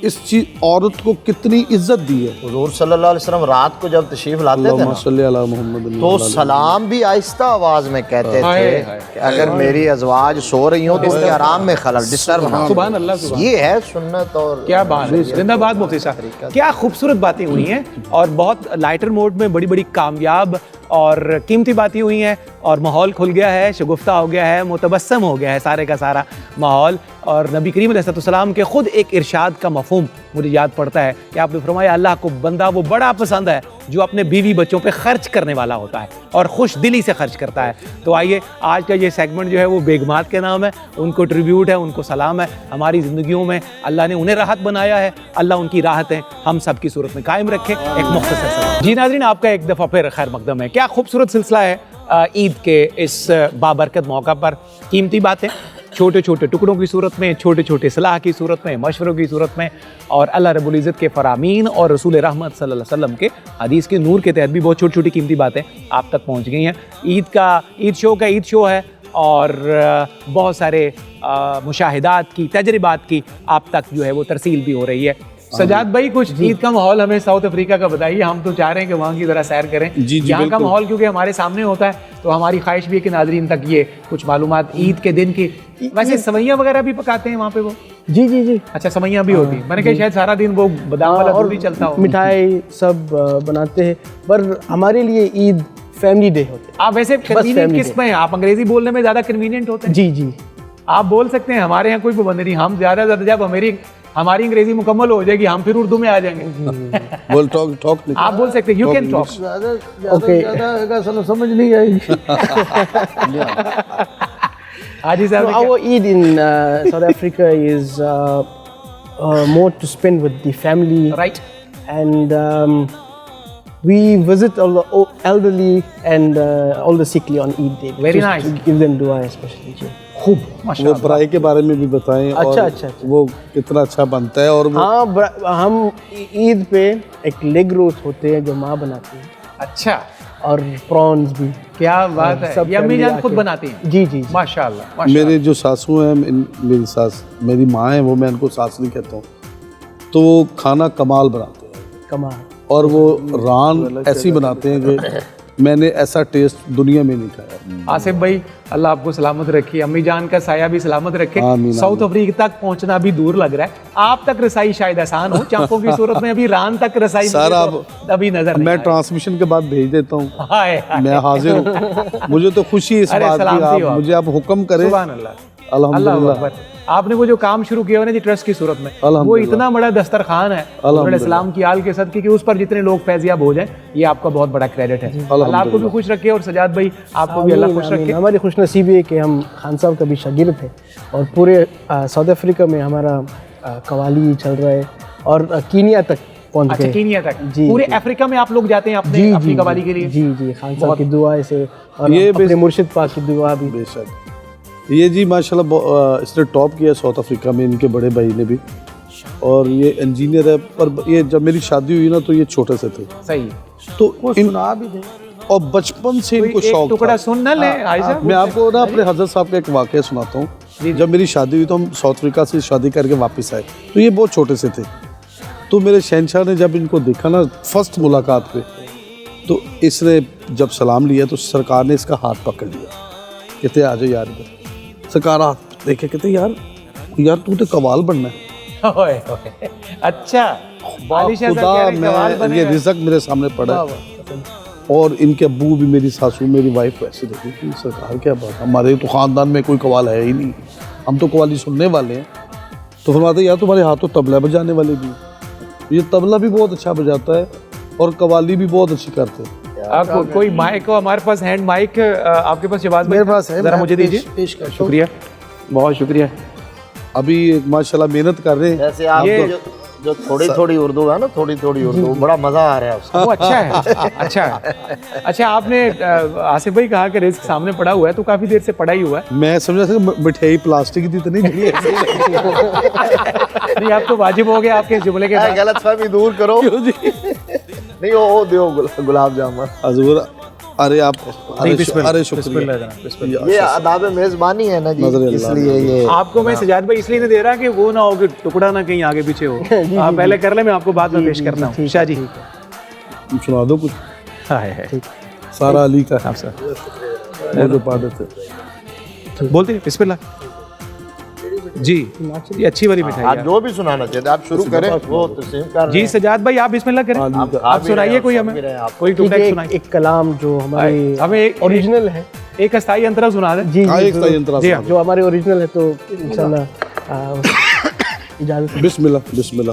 Speaker 5: اس چیز عورت کو کتنی عزت دی ہے۔
Speaker 4: حضور صلی اللہ علیہ وسلم رات کو جب تشریف لاتے تھے
Speaker 5: اللہم
Speaker 4: نا
Speaker 5: صلی علی محمد
Speaker 4: تو سلام بھی آہستہ آواز میں کہتے تھے کہ اگر میری ازواج سو رہی ہوں تو ان کے آرام میں خلل ڈسٹرب نہ ہو۔
Speaker 1: سبحان اللہ، سبحان
Speaker 4: یہ ہے سنت، اور
Speaker 1: کیا بات ہے، زندہ باد مفتی صاحب، کیا خوبصورت باتیں ہوئی ہیں اور بہت لائٹر موڈ میں بڑی بڑی کامیاب اور قیمتی باتیں ہوئی ہیں، اور ماحول کھل گیا ہے، شگفتہ ہو گیا ہے، متبسم ہو گیا ہے سارے کا سارا ماحول، اور نبی کریم علیہ السلام کے خود ایک ارشاد کا مفہوم مجھے یاد پڑتا ہے کہ آپ نے فرمایا اللہ کو بندہ وہ بڑا پسند ہے جو اپنے بیوی بچوں پہ خرچ کرنے والا ہوتا ہے اور خوش دلی سے خرچ کرتا ہے. تو آئیے آج کا یہ سیگمنٹ جو ہے وہ بیگمات کے نام ہے, ان کو ٹریبیوٹ ہے, ان کو سلام ہے. ہماری زندگیوں میں اللہ نے انہیں راحت بنایا ہے, اللہ ان کی راحتیں ہم سب کی صورت میں قائم رکھے. ایک مختصر سلام. جی ناظرین, آپ کا ایک دفعہ پھر خیر مقدم ہے. کیا خوبصورت سلسلہ ہے عید کے اس بابرکت موقع پر. قیمتی باتیں چھوٹے چھوٹے ٹکڑوں کی صورت میں, چھوٹے چھوٹے اصلاح کی صورت میں, مشوروں کی صورت میں, اور اللہ رب العزت کے فرامین اور رسول رحمت صلی اللہ علیہ وسلم کے حدیث کے نور کے تحت بھی بہت چھوٹی چھوٹی قیمتی باتیں آپ تک پہنچ گئی ہیں. عید شو ہے اور بہت سارے مشاہدات کی, تجربات کی آپ تک جو ہے وہ ترسیل بھی ہو رہی ہے. سجاد بھائی, کچھ عید کا ماحول ہمیں ساؤتھ افریقہ کا بتائیے. ہم تو چاہ رہے ہیں کہ وہاں کی ذرا سیر کریں. یہاں کا ماحول کیونکہ ہمارے سامنے ہوتا ہے تو ہماری خواہش بھی ہے کہ ناظرین تک یہ کچھ معلومات عید کے دن کی. ویسے سوئیاں وغیرہ بھی پکاتے ہیں وہاں پہ وہ؟
Speaker 3: جی.
Speaker 1: اچھا, سوئیاں بھی ہوتی ہیں. میں نے کہا شاید سارا دن وہ بادام والا دودھ ہی چلتا ہو.
Speaker 3: مٹھائی سب بناتے ہیں, پر ہمارے لیے عید فیملی ڈے ہوتے ہیں.
Speaker 1: آپ ویسے کنوینئنٹ کس میں ہیں؟ آپ انگریزی بولنے میں زیادہ کنوینئنٹ ہوتے ہیں؟
Speaker 3: جی.
Speaker 1: آپ بول سکتے ہیں, ہمارے یہاں کوئی پابندی نہیں. ہم زیادہ سے زیادہ جب ہماری انگریزی مکمل ہو جائے گی ہم پھر اردو میں آ جائیں گے. آپ بول سکتے ہیں, یو کین ٹاک.
Speaker 2: زیادہ سمجھ نہیں آئی.
Speaker 1: حاجی صاحب,
Speaker 3: our Eid in South Africa is more to spend with the family,
Speaker 1: right,
Speaker 3: and we visit all the elderly and all the sickly on Eid day.
Speaker 1: Very
Speaker 3: just
Speaker 1: nice.
Speaker 3: To give them dua especially.
Speaker 1: خوب
Speaker 5: وہ
Speaker 1: ماشاءاللہ.
Speaker 5: برائی کے بارے میں بھی بتائیں.
Speaker 3: اچھا.
Speaker 5: وہ کتنا اچھا بنتا ہے. اور
Speaker 3: ہاں, ہم عید پہ ایک لیگ روسٹ ہوتے ہیں جو ماں بناتی ہے,
Speaker 1: اچھا,
Speaker 3: اور پرانز بھی.
Speaker 1: کیا بات ہے.
Speaker 3: سب
Speaker 1: یہ امی جان
Speaker 3: family
Speaker 1: خود
Speaker 3: آ کے.
Speaker 1: بناتی ہیں؟
Speaker 3: جی.
Speaker 1: ماشاءاللہ.
Speaker 5: میرے جو ساسو ہیں, میری ساس, میری ماں ہیں, وہ میں ان کو ساس نہیں کہتا ہوں, تو وہ کھانا کمال بناتے ہیں.
Speaker 3: کمال.
Speaker 5: اور وہ ران ایسی بناتے ہیں کہ میں نے ایسا ٹیسٹ دنیا میں نہیں کھایا.
Speaker 1: آصف بھائی, اللہ آپ کو سلامت رکھیے, امی جان کا سایہ بھی سلامت رکھے.
Speaker 5: آمین.
Speaker 1: ساؤتھ افریقہ تک پہنچنا بھی دور لگ رہا ہے, آپ تک رسائی شاید آسان ہو. چمپوں کی صورت میں ابھی ران تک رسائی ابھی نظر نہیں.
Speaker 5: میں ٹرانسمیشن کے بعد بھیج دیتا ہوں.
Speaker 1: ہائے
Speaker 5: میں حاضر ہوں. مجھے تو خوشی ہے اس بات کی, مجھے آپ حکم کریں.
Speaker 1: سبحان اللہ.
Speaker 5: الحمدللہ.
Speaker 1: آپ نے وہ جو کام شروع کیا نا جی ٹرسٹ کی صورت میں, وہ اتنا بڑا دسترخوان ہے حضور علیہ السلام کی آل کے صدقے کہ اس پر جتنے لوگ فیضیاب ہو جائیں, یہ آپ کا بہت بڑا کریڈٹ ہے. اللہ آپ کو بھی خوش رکھے, اور سجاد بھائی آپ کو بھی اللہ خوش رکھے.
Speaker 3: ہماری خوش نصیبی ہے کہ ہم خان صاحب کا بھی شاگرد ہے, اور پورے ساؤتھ افریقہ میں ہمارا قوالی چل رہا ہے, اور کینیا تک پہنچ گئے.
Speaker 1: کینیا تک, پورے افریقہ میں آپ لوگ جاتے ہیں اپنی قوالی کے لیے؟
Speaker 3: جی. خان صاحب کی دعا سے, اور اپنے مرشد پاک کی دعا بھی.
Speaker 5: بے شک. یہ جی ماشاءاللہ اس نے ٹاپ کیا ساؤتھ افریقہ میں, ان کے بڑے بھائی نے بھی, اور یہ انجینئر ہے. پر یہ جب میری شادی ہوئی نا تو یہ چھوٹے سے تھے.
Speaker 1: صحیح.
Speaker 5: تو سنا بھی تھے, اور بچپن سے ان کو شوق
Speaker 1: ٹکڑا سن نہ لیں.
Speaker 5: میں آپ کو نا اپنے حضرت صاحب کا ایک واقعہ سناتا ہوں. جب میری شادی ہوئی تو ہم ساؤتھ افریقہ سے شادی کر کے واپس آئے, تو یہ بہت چھوٹے سے تھے. تو میرے شہنشاہ نے جب ان کو دیکھا نا فرسٹ ملاقات پہ, تو اس نے جب سلام لیا تو سرکار نے اس کا ہاتھ پکڑ لیا. کہتے آ جاؤ یار ادھر. سرکار ہاتھ دیکھے, کہتے یار تو قوال بننا ہے.
Speaker 1: اچھا,
Speaker 5: خدا میں یہ رزق میرے سامنے پڑا ہے. اور ان کے ابو بھی, میری ساسو, میری وائف ایسے دیکھے کہ سرکار کیا بات, ہمارے تو خاندان میں کوئی قوال ہے ہی نہیں, ہم تو قوالی سننے والے ہیں. تو فرماتے یار تمہارے ہاتھوں تبلہ بجانے والے بھی, یہ تبلہ بھی بہت اچھا بجاتا ہے اور قوالی بھی بہت اچھی کرتے ہیں.
Speaker 1: کوئی مائک ہو ہمارے پاس, ہینڈ مائک آپ کے پاس؟ شہباز
Speaker 2: میرے پاس ہے,
Speaker 1: ذرا مجھے دیجیے. شکریہ, بہت شکریہ.
Speaker 5: ابھی ماشاءاللہ محنت کر رہے ہیں.
Speaker 4: ویسے آپ جو تھوڑی اردو ہے نا, تھوڑی اردو, بڑا مزہ آ رہا ہے اس کو.
Speaker 1: وہ اچھا ہے. اچھا, آپ نے آصف بھائی کہا کہ رزق سامنے پڑا ہوا ہے, تو کافی دیر سے پڑا ہی ہوا ہے.
Speaker 5: میں سمجھا تھا مٹھائی پلاسٹک کی تو نہیں.
Speaker 1: نہیں, آپ تو واجب ہو گیا آپ کے جملے کے بعد.
Speaker 4: غلط فہمی دور کرو. نہیں وہ دیو گلاب جامن
Speaker 5: حضور. ارے آپ, ارے شکریہ.
Speaker 4: یہ آداب میزبانی ہے نا جی, اس لیے یہ
Speaker 1: آپ کو میں سجاد بھائی اس لیے نہیں دے رہا کہ وہ نہ ہو کہ ٹکڑا نہ کہیں آگے پیچھے ہو. آپ پہلے کر لیں, میں آپ کو بعد میں پیش کرتا ہوں. شاہ جی
Speaker 5: سنا دو کچھ. سارا علی کا جو پادت ہے
Speaker 1: بولتے ہیں بسم اللہ. جی, یہ اچھی والی مٹھائی
Speaker 4: آپ جو بھی سنانا چاہتے آپ شروع کریں. وہ تسلیم کر
Speaker 1: جی سجاد بھائی, آپ بسم اللہ کریں. آپ سنائیے کوئی ہمیں, کوئی ٹکڑا سنائیے.
Speaker 3: ایک کلام جو ہمارے
Speaker 1: ہمیں
Speaker 3: اوریجنل ہے,
Speaker 1: ایک استائی انترا سنا دیں.
Speaker 3: جی
Speaker 1: جو
Speaker 3: ہمارے اوریجنل ہے, تو انشاءاللہ اجازت.
Speaker 5: بسم اللہ.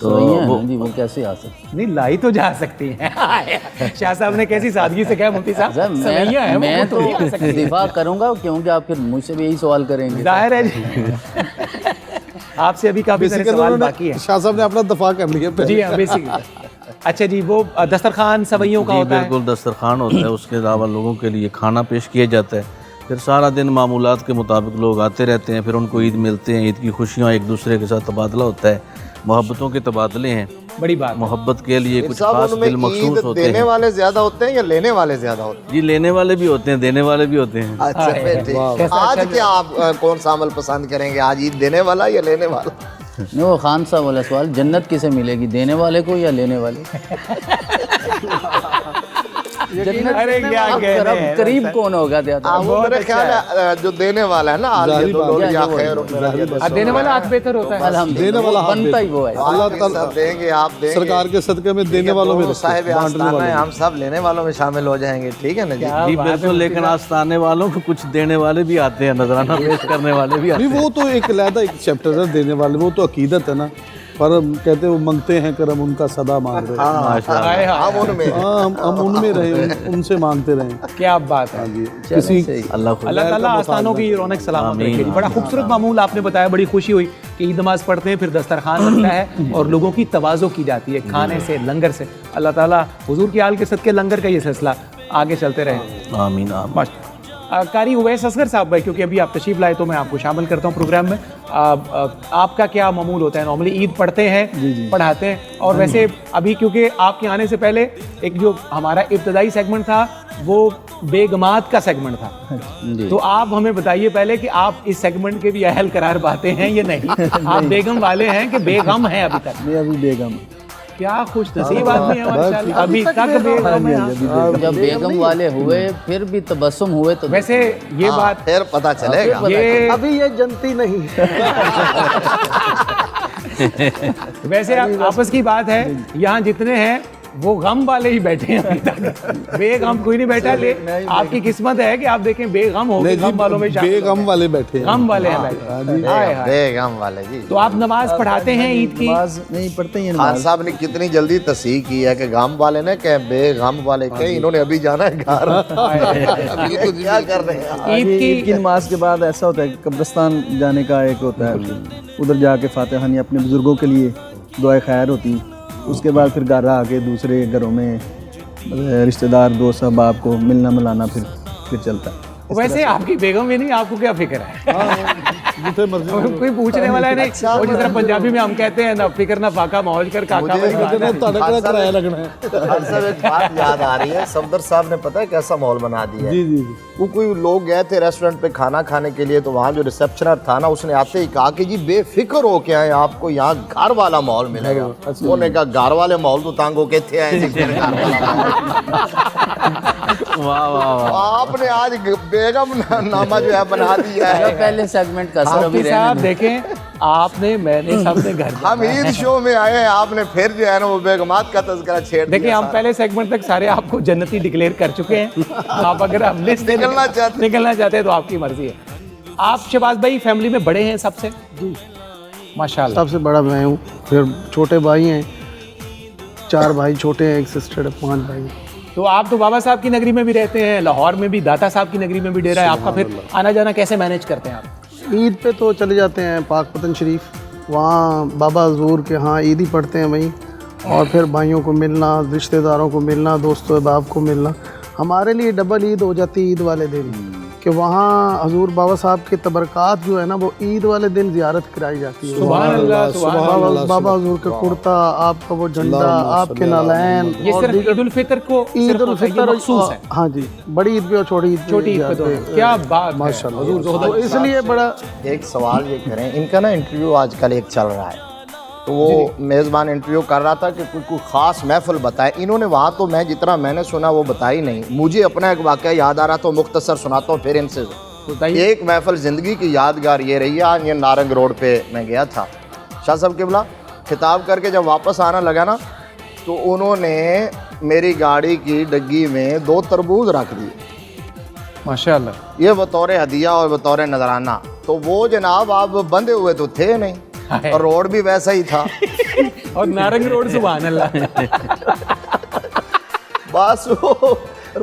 Speaker 6: سوئیاں ہیں جی، وہ کیسے آ سکتے؟
Speaker 1: نہیں لائی تو جا سکتی ہیں. شاہ صاحب نے کیسی سادگی سے کہا مفتی صاحب سوئیاں ہیں
Speaker 6: میں
Speaker 1: وہ
Speaker 6: تو
Speaker 1: نہیں آ سکتی.
Speaker 6: دفاع کروں گا کیونکہ آپ پھر مجھ سے بھی یہی سوال کریں گے.
Speaker 1: ظاہر ہے جی. آپ سے ابھی کافی سارے سوال باقی ہیں.
Speaker 5: شاہ صاحب نے اپنا دفاع کر لیا پہلے.
Speaker 1: جی ہاں بیسک. اچھا جی وہ دسترخوان سوئیوں کا
Speaker 8: جی
Speaker 1: ہوتا ہے.
Speaker 8: بالکل دسترخوان ہوتا ہے. اس کے علاوہ لوگوں کے لیے کھانا پیش کیا جاتا ہے. پھر سارا دن معمولات کے مطابق لوگ آتے رہتے ہیں. پھر ان کو عید ملتے ہیں. عید کی خوشیاں ایک دوسرے کے ساتھ تبادلہ ہوتا ہے. محبتوں کے تبادلے ہیں.
Speaker 1: بڑی بات.
Speaker 8: محبت کے لیے کچھ
Speaker 4: صاحب
Speaker 8: خاص
Speaker 4: ان میں
Speaker 8: دل مخصوص
Speaker 4: عید
Speaker 8: ہوتے
Speaker 4: دینے
Speaker 8: ہیں.
Speaker 4: والے زیادہ ہوتے ہیں یا لینے والے زیادہ ہوتے ہیں؟
Speaker 8: جی لینے والے بھی ہوتے ہیں, دینے والے بھی ہوتے ہیں.
Speaker 4: اچھا پھر ٹھیک. آج کیا آپ کون سا عمل پسند کریں گے, آج عید دینے والا یا لینے والا؟
Speaker 6: نہیں وہ خان صاحب والا سوال, جنت کسے ملے گی, دینے والے کو یا لینے والے؟
Speaker 1: ارے کیا کہہ رہے ہیں.
Speaker 6: قریب کون ہوگا زیادہ؟
Speaker 4: وہ میرے خیال ہے جو دینے والا ہے نا, آج یہ دو لوگ یا خیر
Speaker 1: دینے والا ہاتھ بہتر ہوتا ہے.
Speaker 6: الحمدللہ وہ بنتا ہی وہ ہے.
Speaker 4: اللہ تعالیٰ دیں گے, آپ دیں گے.
Speaker 5: سرکار کے صدقے میں دینے والوں میں
Speaker 4: صاحب آستانہ ہے, ہم سب لینے والوں میں شامل ہو جائیں گے. ٹھیک ہے نا جی.
Speaker 8: جی بالکل, لیکن آستانے والوں کو کچھ دینے والے بھی آتے ہیں, نذرانہ پیش کرنے والے بھی آتے ہیں.
Speaker 5: نہیں وہ تو ایک علیحدہ ایک چیپٹر ہے دینے والے, وہ تو عقیدت ہے نا. پر کہتے ہیں وہ منگتے ہیں کرم ان کا صدا مانگ رہے ہیں.
Speaker 4: ہم ان میں
Speaker 5: ہم ان میں رہیں, ان سے مانگتے رہیں.
Speaker 1: کیا بات ہے.
Speaker 5: کسی
Speaker 8: اللہ
Speaker 1: اللہ تعالیٰ آستانوں کی رونق سلامت رکھے. بڑا خوبصورت معمول آپ نے بتایا, بڑی خوشی ہوئی کہ عید نماز پڑھتے ہیں, پھر دسترخوان بنتا ہے اور لوگوں کی تواضع کی جاتی ہے کھانے سے, لنگر سے. اللہ تعالیٰ حضور کی آل کے صدقے لنگر کا یہ سلسلہ آگے چلتے رہے.
Speaker 8: آمین آمین.
Speaker 1: قاری اویس اصغر صاحب بھائی, کیونکہ ابھی آپ تشریف لائے تو میں آپ کو شامل کرتا ہوں پروگرام میں. آپ کا کیا معمول ہوتا ہے نارملی؟ عید پڑھتے ہیں, پڑھاتے ہیں, اور ویسے ابھی کیونکہ آپ کے آنے سے پہلے ایک جو ہمارا ابتدائی سیگمنٹ تھا وہ بیگمات کا سیگمنٹ تھا, تو آپ ہمیں بتائیے پہلے کہ آپ اس سیگمنٹ کے بھی اہل قرار پاتے ہیں یا نہیں؟ آپ بیگم والے ہیں کہ بیگم ہیں ابھی تک؟
Speaker 3: میں ابھی بیگم.
Speaker 1: کیا خوش نصیب آدمی ہے ماشاءاللہ, ابھی تک بیگم ہیں.
Speaker 6: جب بیگم والے ہوئے پھر بھی تبسم ہوئے تو
Speaker 1: ویسے یہ بات
Speaker 4: پھر پتہ چلے گا.
Speaker 1: یہ
Speaker 2: ابھی یہ جنتی نہیں.
Speaker 1: ویسے آپس کی بات ہے, یہاں جتنے ہیں وہ غم والے ہی بیٹھے ہیں ابھی تک, بے غم کوئی نہیں بیٹھا. آپ کی قسمت ہے کہ آپ دیکھیں بے غم ہو, غم والوں میں
Speaker 5: بے غم والے بیٹھے ہیں.
Speaker 1: غم والے ہیں بیٹھے.
Speaker 4: بیگم والے جی.
Speaker 1: تو آپ نماز پڑھاتے ہیں عید کی؟
Speaker 3: نماز نہیں پڑھتے ہیں.
Speaker 4: خان صاحب نے کتنی جلدی تصحیح کی ہے کہ غم والے نے کہ بے غم والے کہ انہوں نے ابھی جانا ہے گھر. کیا کر رہے ہیں
Speaker 3: عید کی نماز کے بعد ایسا ہوتا ہے کہ قبرستان جانے کا ایک ہوتا ہے, ادھر جا کے فاتحہ خانی اپنے بزرگوں کے لیے دعائیں خیر ہوتی ہیں. اس کے بعد پھر گھر آ کے دوسرے گھروں میں رشتہ دار دوست احباب کو ملنا ملانا پھر چلتا ہے.
Speaker 1: ویسے آپ کی بیگم بھی نہیں, آپ کو کیا فکر ہے؟ کوئی پوچھنے والا ہے نہیں. وہ جس طرح پنجابی میں ہم کہتے ہیں, نہ فکر نہ فاقہ موج کر کاکا
Speaker 5: کرایہ لگنا ہے.
Speaker 4: ایک بات یاد آ رہی ہے, صفدر صاحب نے پتہ ہے کیسا ماحول بنا دیا ہے. وہ کوئی لوگ گئے تھے ریسٹورنٹ پہ کھانا کھانے کے لیے, تو وہاں جو ریسپشنر تھا نا, اس نے آتے ہی کہا کہ جی بے فکر ہو کے آئے, آپ کو یہاں گھر والا ماحول ملے گا. انہوں نے کہا گھر والے ماحول تو تانگو کے تھے آئے. آپ نے آج بیگم نامہ جو ہے بنا دیا ہے.
Speaker 6: پہلے سیگمنٹ کا سر ابھی
Speaker 1: صاحب دیکھیں, آپ نے, میں نے, سب نے گھر.
Speaker 4: ہم عید شو میں آئے ہیں, آپ نے پھر جو ہے نا وہ بیگمات کا تذکرہ چھیڑ دیا.
Speaker 1: دیکھیں ہم پہلے سیگمنٹ تک سارے آپ کو جنتی ڈکلیئر کر چکے ہیں. آپ اگر اب لسٹ نکلنا چاہتے ہیں تو آپ کی مرضی ہے. آپ شہباز بھائی فیملی میں بڑے ہیں سب سے؟
Speaker 2: جی
Speaker 1: ماشاءاللہ.
Speaker 2: سب سے بڑا میں ہوں, پھر چھوٹے بھائی ہیں, 4 بھائی چھوٹے ہیں, ایک سسٹر ہے, 5 بھائی.
Speaker 1: تو آپ تو بابا صاحب کی نگری میں بھی رہتے ہیں, لاہور میں بھی داتا صاحب کی نگری میں بھی ڈیرا ہے آپ کا, پھر آنا جانا کیسے مینیج کرتے ہیں آپ؟
Speaker 2: عید پہ تو چلے جاتے ہیں پاک پتن شریف, وہاں بابا حضور کے ہاں عید ہی پڑھتے ہیں وہیں, اور پھر بھائیوں کو ملنا, رشتہ داروں کو ملنا, دوستوں احباب کو ملنا. ہمارے لیے ڈبل عید ہو جاتی ہے عید والے دن, کہ وہاں حضور بابا صاحب کے تبرکات جو ہے نا وہ عید والے دن زیارت کرائی جاتی ہے.
Speaker 1: سبحان اللہ, سبحان اللہ.
Speaker 2: بابا حضور کا کرتا, آپ کا وہ جھنڈا, آپ کے نالین.
Speaker 1: یہ صرف عید الفطر کو,
Speaker 2: عید الفطر
Speaker 1: مخصوص ہے.
Speaker 2: ہاں جی, بڑی عید پہ اور چھوٹی عید پہ.
Speaker 1: کیا بات
Speaker 2: ماشاءاللہ. تو اس لیے بڑا
Speaker 4: ایک سوال یہ کریں, ان کا نا انٹرویو آج کل ایک چل رہا ہے, تو وہ میزبان انٹرویو کر رہا تھا کہ کوئی خاص محفل بتائے. انہوں نے وہاں تو میں جتنا میں نے سنا وہ بتائی نہیں. مجھے اپنا ایک واقعہ یاد آ رہا تو مختصر سناتا ہوں, پھر ان سے. ایک محفل زندگی کی یادگار یہ رہی ہے, آج یہ نارنگ روڈ پہ میں گیا تھا, شاہ صاحب قبلہ خطاب کر کے جب واپس آنا لگا نا, تو انہوں نے میری گاڑی کی ڈگی میں 2 تربوز رکھ دیے
Speaker 1: ماشاءاللہ,
Speaker 4: یہ بطور ہدیہ اور بطور نذرانہ. تو وہ جناب آپ بندھے ہوئے تو تھے نہیں, اور روڈ بھی ویسا ہی تھا
Speaker 1: اور نارنگ روڈ سبحان اللہ.
Speaker 4: بس وہ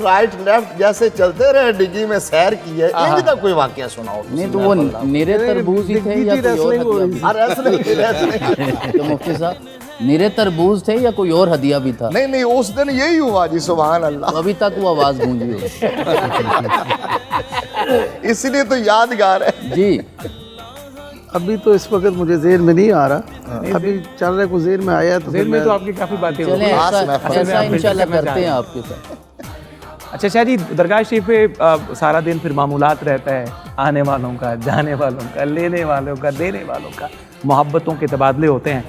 Speaker 4: رائٹ لیفٹ جیسے چلتے رہے ڈگی میں سیر کی ہے. یہ بھی تک کوئی واقعہ سناؤ.
Speaker 6: نہیں تو وہ نیرے تربوز ہی تھے یا کوئی اور ہدیہ بھی؟ تو مفتی صاحب نیرے تربوز تھے یا کوئی اور ہدیہ بھی تھا؟
Speaker 4: نہیں اس دن یہی ہوا جی سبحان اللہ.
Speaker 6: ابھی تک وہ آواز گونجی ہوئی.
Speaker 4: اس لیے تو یادگار ہے
Speaker 6: جی
Speaker 2: ابھی تو اس وقت مجھے ذہن میں نہیں آ رہا, ابھی چل رہا ہے کوئی ذہن میں آیا تو
Speaker 1: ذہن میں تو آپ کی کافی باتیں ہو
Speaker 6: چلیں
Speaker 1: گئی.
Speaker 6: ایسا انشاءاللہ کرتے ہیں آپ کے ساتھ.
Speaker 1: اچھا شاہ جی, درگاہ شریف پہ سارا دن پھر معمولات رہتا ہے, آنے والوں کا, جانے والوں کا, لینے والوں کا, دینے والوں کا, محبتوں کے تبادلے ہوتے ہیں,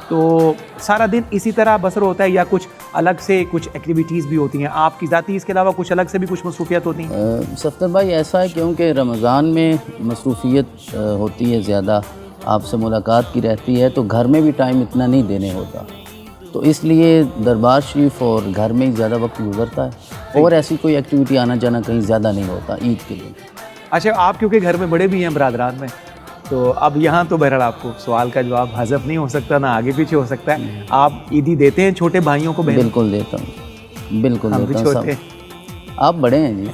Speaker 1: تو سارا دن اسی طرح بسر ہوتا ہے یا کچھ الگ سے کچھ ایکٹیویٹیز بھی ہوتی ہیں آپ کی ذاتی, اس کے علاوہ کچھ الگ سے بھی کچھ مصروفیات ہوتی ہیں؟
Speaker 6: صفدر بھائی ایسا ہے کیونکہ رمضان میں مصروفیت ہوتی ہے زیادہ, آپ سے ملاقات کی رہتی ہے, تو گھر میں بھی ٹائم اتنا نہیں دینے ہوتا, تو اس لیے دربار شریف اور گھر میں ہی زیادہ وقت گزرتا ہے, اور ایسی کوئی ایکٹیویٹی آنا جانا کہیں زیادہ نہیں ہوتا عید کے لیے.
Speaker 1: اچھا آپ کیونکہ گھر میں بڑے بھی ہیں برادران میں, تو اب یہاں تو بہرحال آپ کو سوال کا جواب حذف نہیں ہو سکتا, نہ آگے پیچھے ہو سکتا ہے. آپ عیدی دیتے ہیں چھوٹے بھائیوں کو؟
Speaker 6: بالکل دیتا ہوں, بالکل
Speaker 1: ہم بھی
Speaker 6: دیتا ہوں.
Speaker 1: چھوٹے
Speaker 6: آپ بڑے ہیں جی,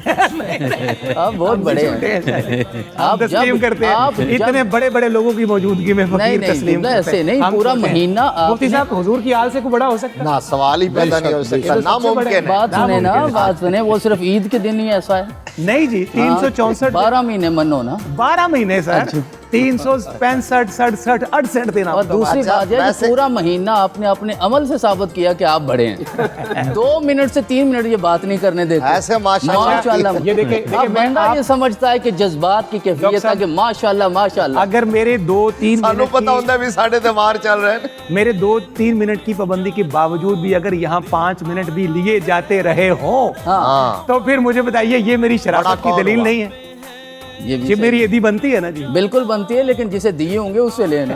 Speaker 6: آپ بہت بڑے ہیں.
Speaker 1: آپ تسلیم کرتے ہیں اتنے بڑے بڑے لوگوں کی موجودگی میں فقیر تسلیم کرتے ہیں.
Speaker 6: ایسے نہیں, پورا مہینہ
Speaker 1: مفتی صاحب حضور کی آل سے کوئی بڑا ہو سکتا ہے؟
Speaker 4: نہ سوال ہی پیدا نہیں ہو سکتا, ناممکن ہے.
Speaker 6: بات سنیں نا, بات سنیں, وہ صرف عید کے دن ہی ایسا ہے؟
Speaker 1: نہیں جی, 364
Speaker 6: 12 مہینے منو نا,
Speaker 1: 12 مہینے سر, 365 67 68 دن.
Speaker 6: اور دوسری بات ہے کہ پورا مہینہ آپ نے اپنے عمل سے ثابت کیا کہ آپ بڑے ہیں. 2 منٹ سے 3 منٹ یہ بات نہیں کرنے دیتے
Speaker 4: ایسے
Speaker 6: ماشاءاللہ.
Speaker 1: یہ دیکھیں
Speaker 6: اب بندہ یہ سمجھتا ہے کہ جذبات کی کیفیت ہے کہ ماشاءاللہ ماشاءاللہ.
Speaker 1: اگر میرے 2-3
Speaker 4: سانو
Speaker 1: منٹ
Speaker 4: پتا ہوتا ہے بھی ساڑھے تمہار چل رہے ہیں,
Speaker 1: میرے 2-3 منٹ کی پابندی کے باوجود بھی اگر یہاں 5 منٹ بھی لیے جاتے رہے ہوں تو پھر مجھے بتائیے یہ میری شرافت کی دلیل نہیں ہے؟ یہ میری عیدی بنتی ہے نا جی؟
Speaker 6: بالکل بنتی ہے, لیکن جسے دیے ہوں گے اس سے لینا.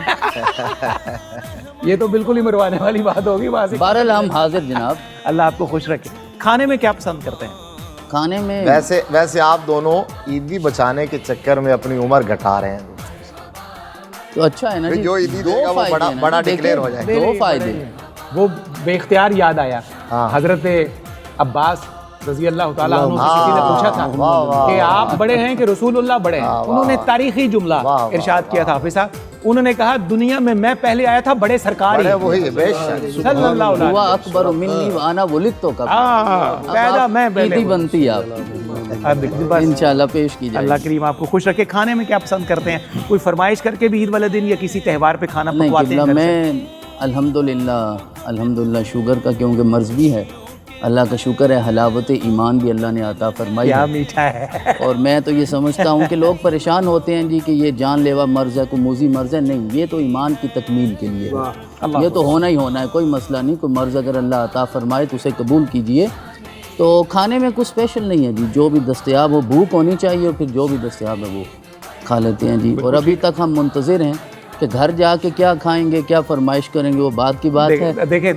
Speaker 1: یہ تو بالکل ہی مروانے والی بات ہوگی وہاں سے.
Speaker 6: بہرحال ہم حاضر جناب.
Speaker 1: اللہ آپ کو خوش رکھے. کھانے میں کیا پسند کرتے ہیں؟
Speaker 6: کھانے میں
Speaker 4: ویسے آپ دونوں عیدی بچانے کے چکر میں اپنی عمر گھٹا رہے ہیں.
Speaker 6: تو اچھا ہے نا جی,
Speaker 4: جو عیدی دے گا وہ بڑا ڈکلیئر ہو جائے.
Speaker 6: 2 فائدے.
Speaker 1: وہ بے اختیار یاد آیا, حضرت عباس رضی اللہ تعالیٰ عنہ سے کسی نے پوچھا تھا کہ آپ بڑے ہیں کہ رسول اللہ بڑے ہیں؟ انہوں نے تاریخی جملہ ارشاد کیا تھا حافظ صاحب, انہوں نے کہا دنیا میں پہلے آیا تھا بڑے سرکار ہی صلی اللہ علیہ
Speaker 6: ہوا اکبر منی وانا ولدت کب,
Speaker 1: پیدا میں
Speaker 6: عیدی بنتی ہے آپ انشاءاللہ پیش کی جائے.
Speaker 1: اللہ کریم آپ کو خوش رکھے. کھانے میں کیا پسند کرتے ہیں؟ کوئی فرمائش کر کے بھی عید والے دن یا کسی تہوار پہ کھانا پکواتے ہیں؟
Speaker 6: میں الحمدللہ شوگر کا کیونکہ مرض بھی ہے, اللہ کا شکر ہے, حلاوت ایمان بھی اللہ نے عطا فرمائی.
Speaker 1: کیا میٹھا ہے.
Speaker 6: اور میں تو یہ سمجھتا ہوں کہ لوگ پریشان ہوتے ہیں جی کہ یہ جان لیوا مرض ہے, کوئی موذی مرض ہے. نہیں, یہ تو ایمان کی تکمیل کے لیے ہے, یہ تو ہونا ہی ہونا ہے, کوئی مسئلہ نہیں. کوئی مرض اگر اللہ عطا فرمائے تو اسے قبول کیجئے. تو کھانے میں کچھ اسپیشل نہیں ہے جی, جو بھی دستیاب ہو, بھوک ہونی چاہیے, اور پھر جو بھی دستیاب ہے وہ کھا لیتے ہیں جی. اور ابھی تک ہم منتظر ہیں کہ گھر جا کے کیا کھائیں گے, کیا فرمائش کریں گے, وہ بات کی بات ہے.
Speaker 1: دیکھیں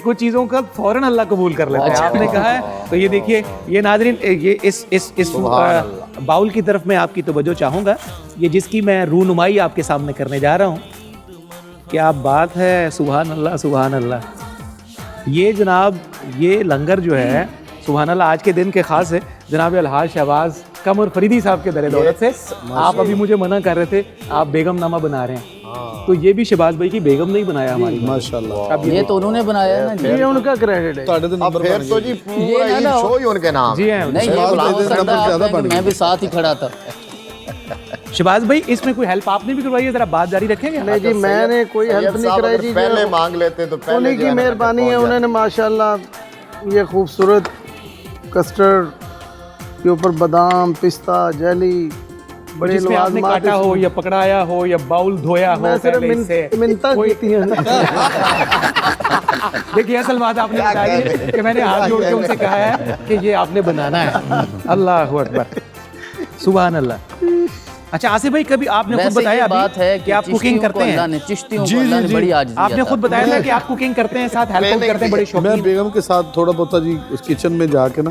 Speaker 1: کچھ چیزوں کا فوراً اللہ قبول کر لیتا ہے. آپ نے کہا ہے تو یہ دیکھیے, یہ ناظرین, یہ اس باؤل کی طرف میں آپ کی توجہ چاہوں گا, یہ جس کی میں رونمائی آپ کے سامنے کرنے جا رہا ہوں. کیا بات ہے, سبحان اللہ سبحان اللہ. یہ جناب یہ لنگر جو ہے سبحان اللہ آج کے دن کے خاص ہے. جناب الحاج شہباز قمر فریدی صاحب کے در دولت سے, آپ ابھی مجھے منع کر رہے تھے, آپ بیگم نامہ بنا رہے ہیں, تو یہ بھی شہباز بھائی کی بیگم نہیں بنایا ہماری,
Speaker 5: ماشاءاللہ.
Speaker 6: یہ تو انہوں نے بنایا ہے نا جی,
Speaker 2: یہ ان کا کریڈٹ ہے.
Speaker 4: اب پھر تو جی پورا عید شو ہی ان کے نام.
Speaker 1: جی ہیں.
Speaker 6: نہیں, یہ ہو سکتا ہے میں بھی ساتھ ہی کھڑا تھا.
Speaker 1: شہباز بھائی اس میں کوئی ہیلپ آپ نے بھی کروائی ہے؟ ذرا بات جاری رکھیں گے.
Speaker 2: نہیں جی, میں نے کوئی ہیلپ نہیں کرائی جی,
Speaker 4: پہلے مانگ لیتے تو پہلے
Speaker 2: انہیں کی مہربانی ہے. انہوں نے ماشاءاللہ یہ خوبصورت کسٹرڈ کے اوپر بادام, پستہ, جیلی, بڑے
Speaker 1: جس میں آپ نے کاٹا ہو یا پکڑایا ہو یا باؤل دھویا ہو,
Speaker 2: میں صرف منتا کیتی ہیں.
Speaker 1: دیکھیے اصل بات آپ نے بتائی ہے کہ میں نے ہاتھ جوڑ کے ان سے کہا ہے کہ یہ آپ نے بنانا ہے. اللہ اکبر, سبحان اللہ. اچھا آصف بھائی, کبھی آپ نے خود بتایا
Speaker 6: بات ہے
Speaker 1: کہ آپ کوکنگ کرتے ہیں,
Speaker 6: چشتیوں کو اللہ نے بڑی عاجزی
Speaker 1: آپ نے خود بتایا تھا کہ آپ کوکنگ کرتے ہیں, ساتھ ہیلپ کرتے ہیں, بڑے شوقین.
Speaker 5: میں بیگم کے ساتھ تھوڑا بہت جی اس کچن میں جا کے نا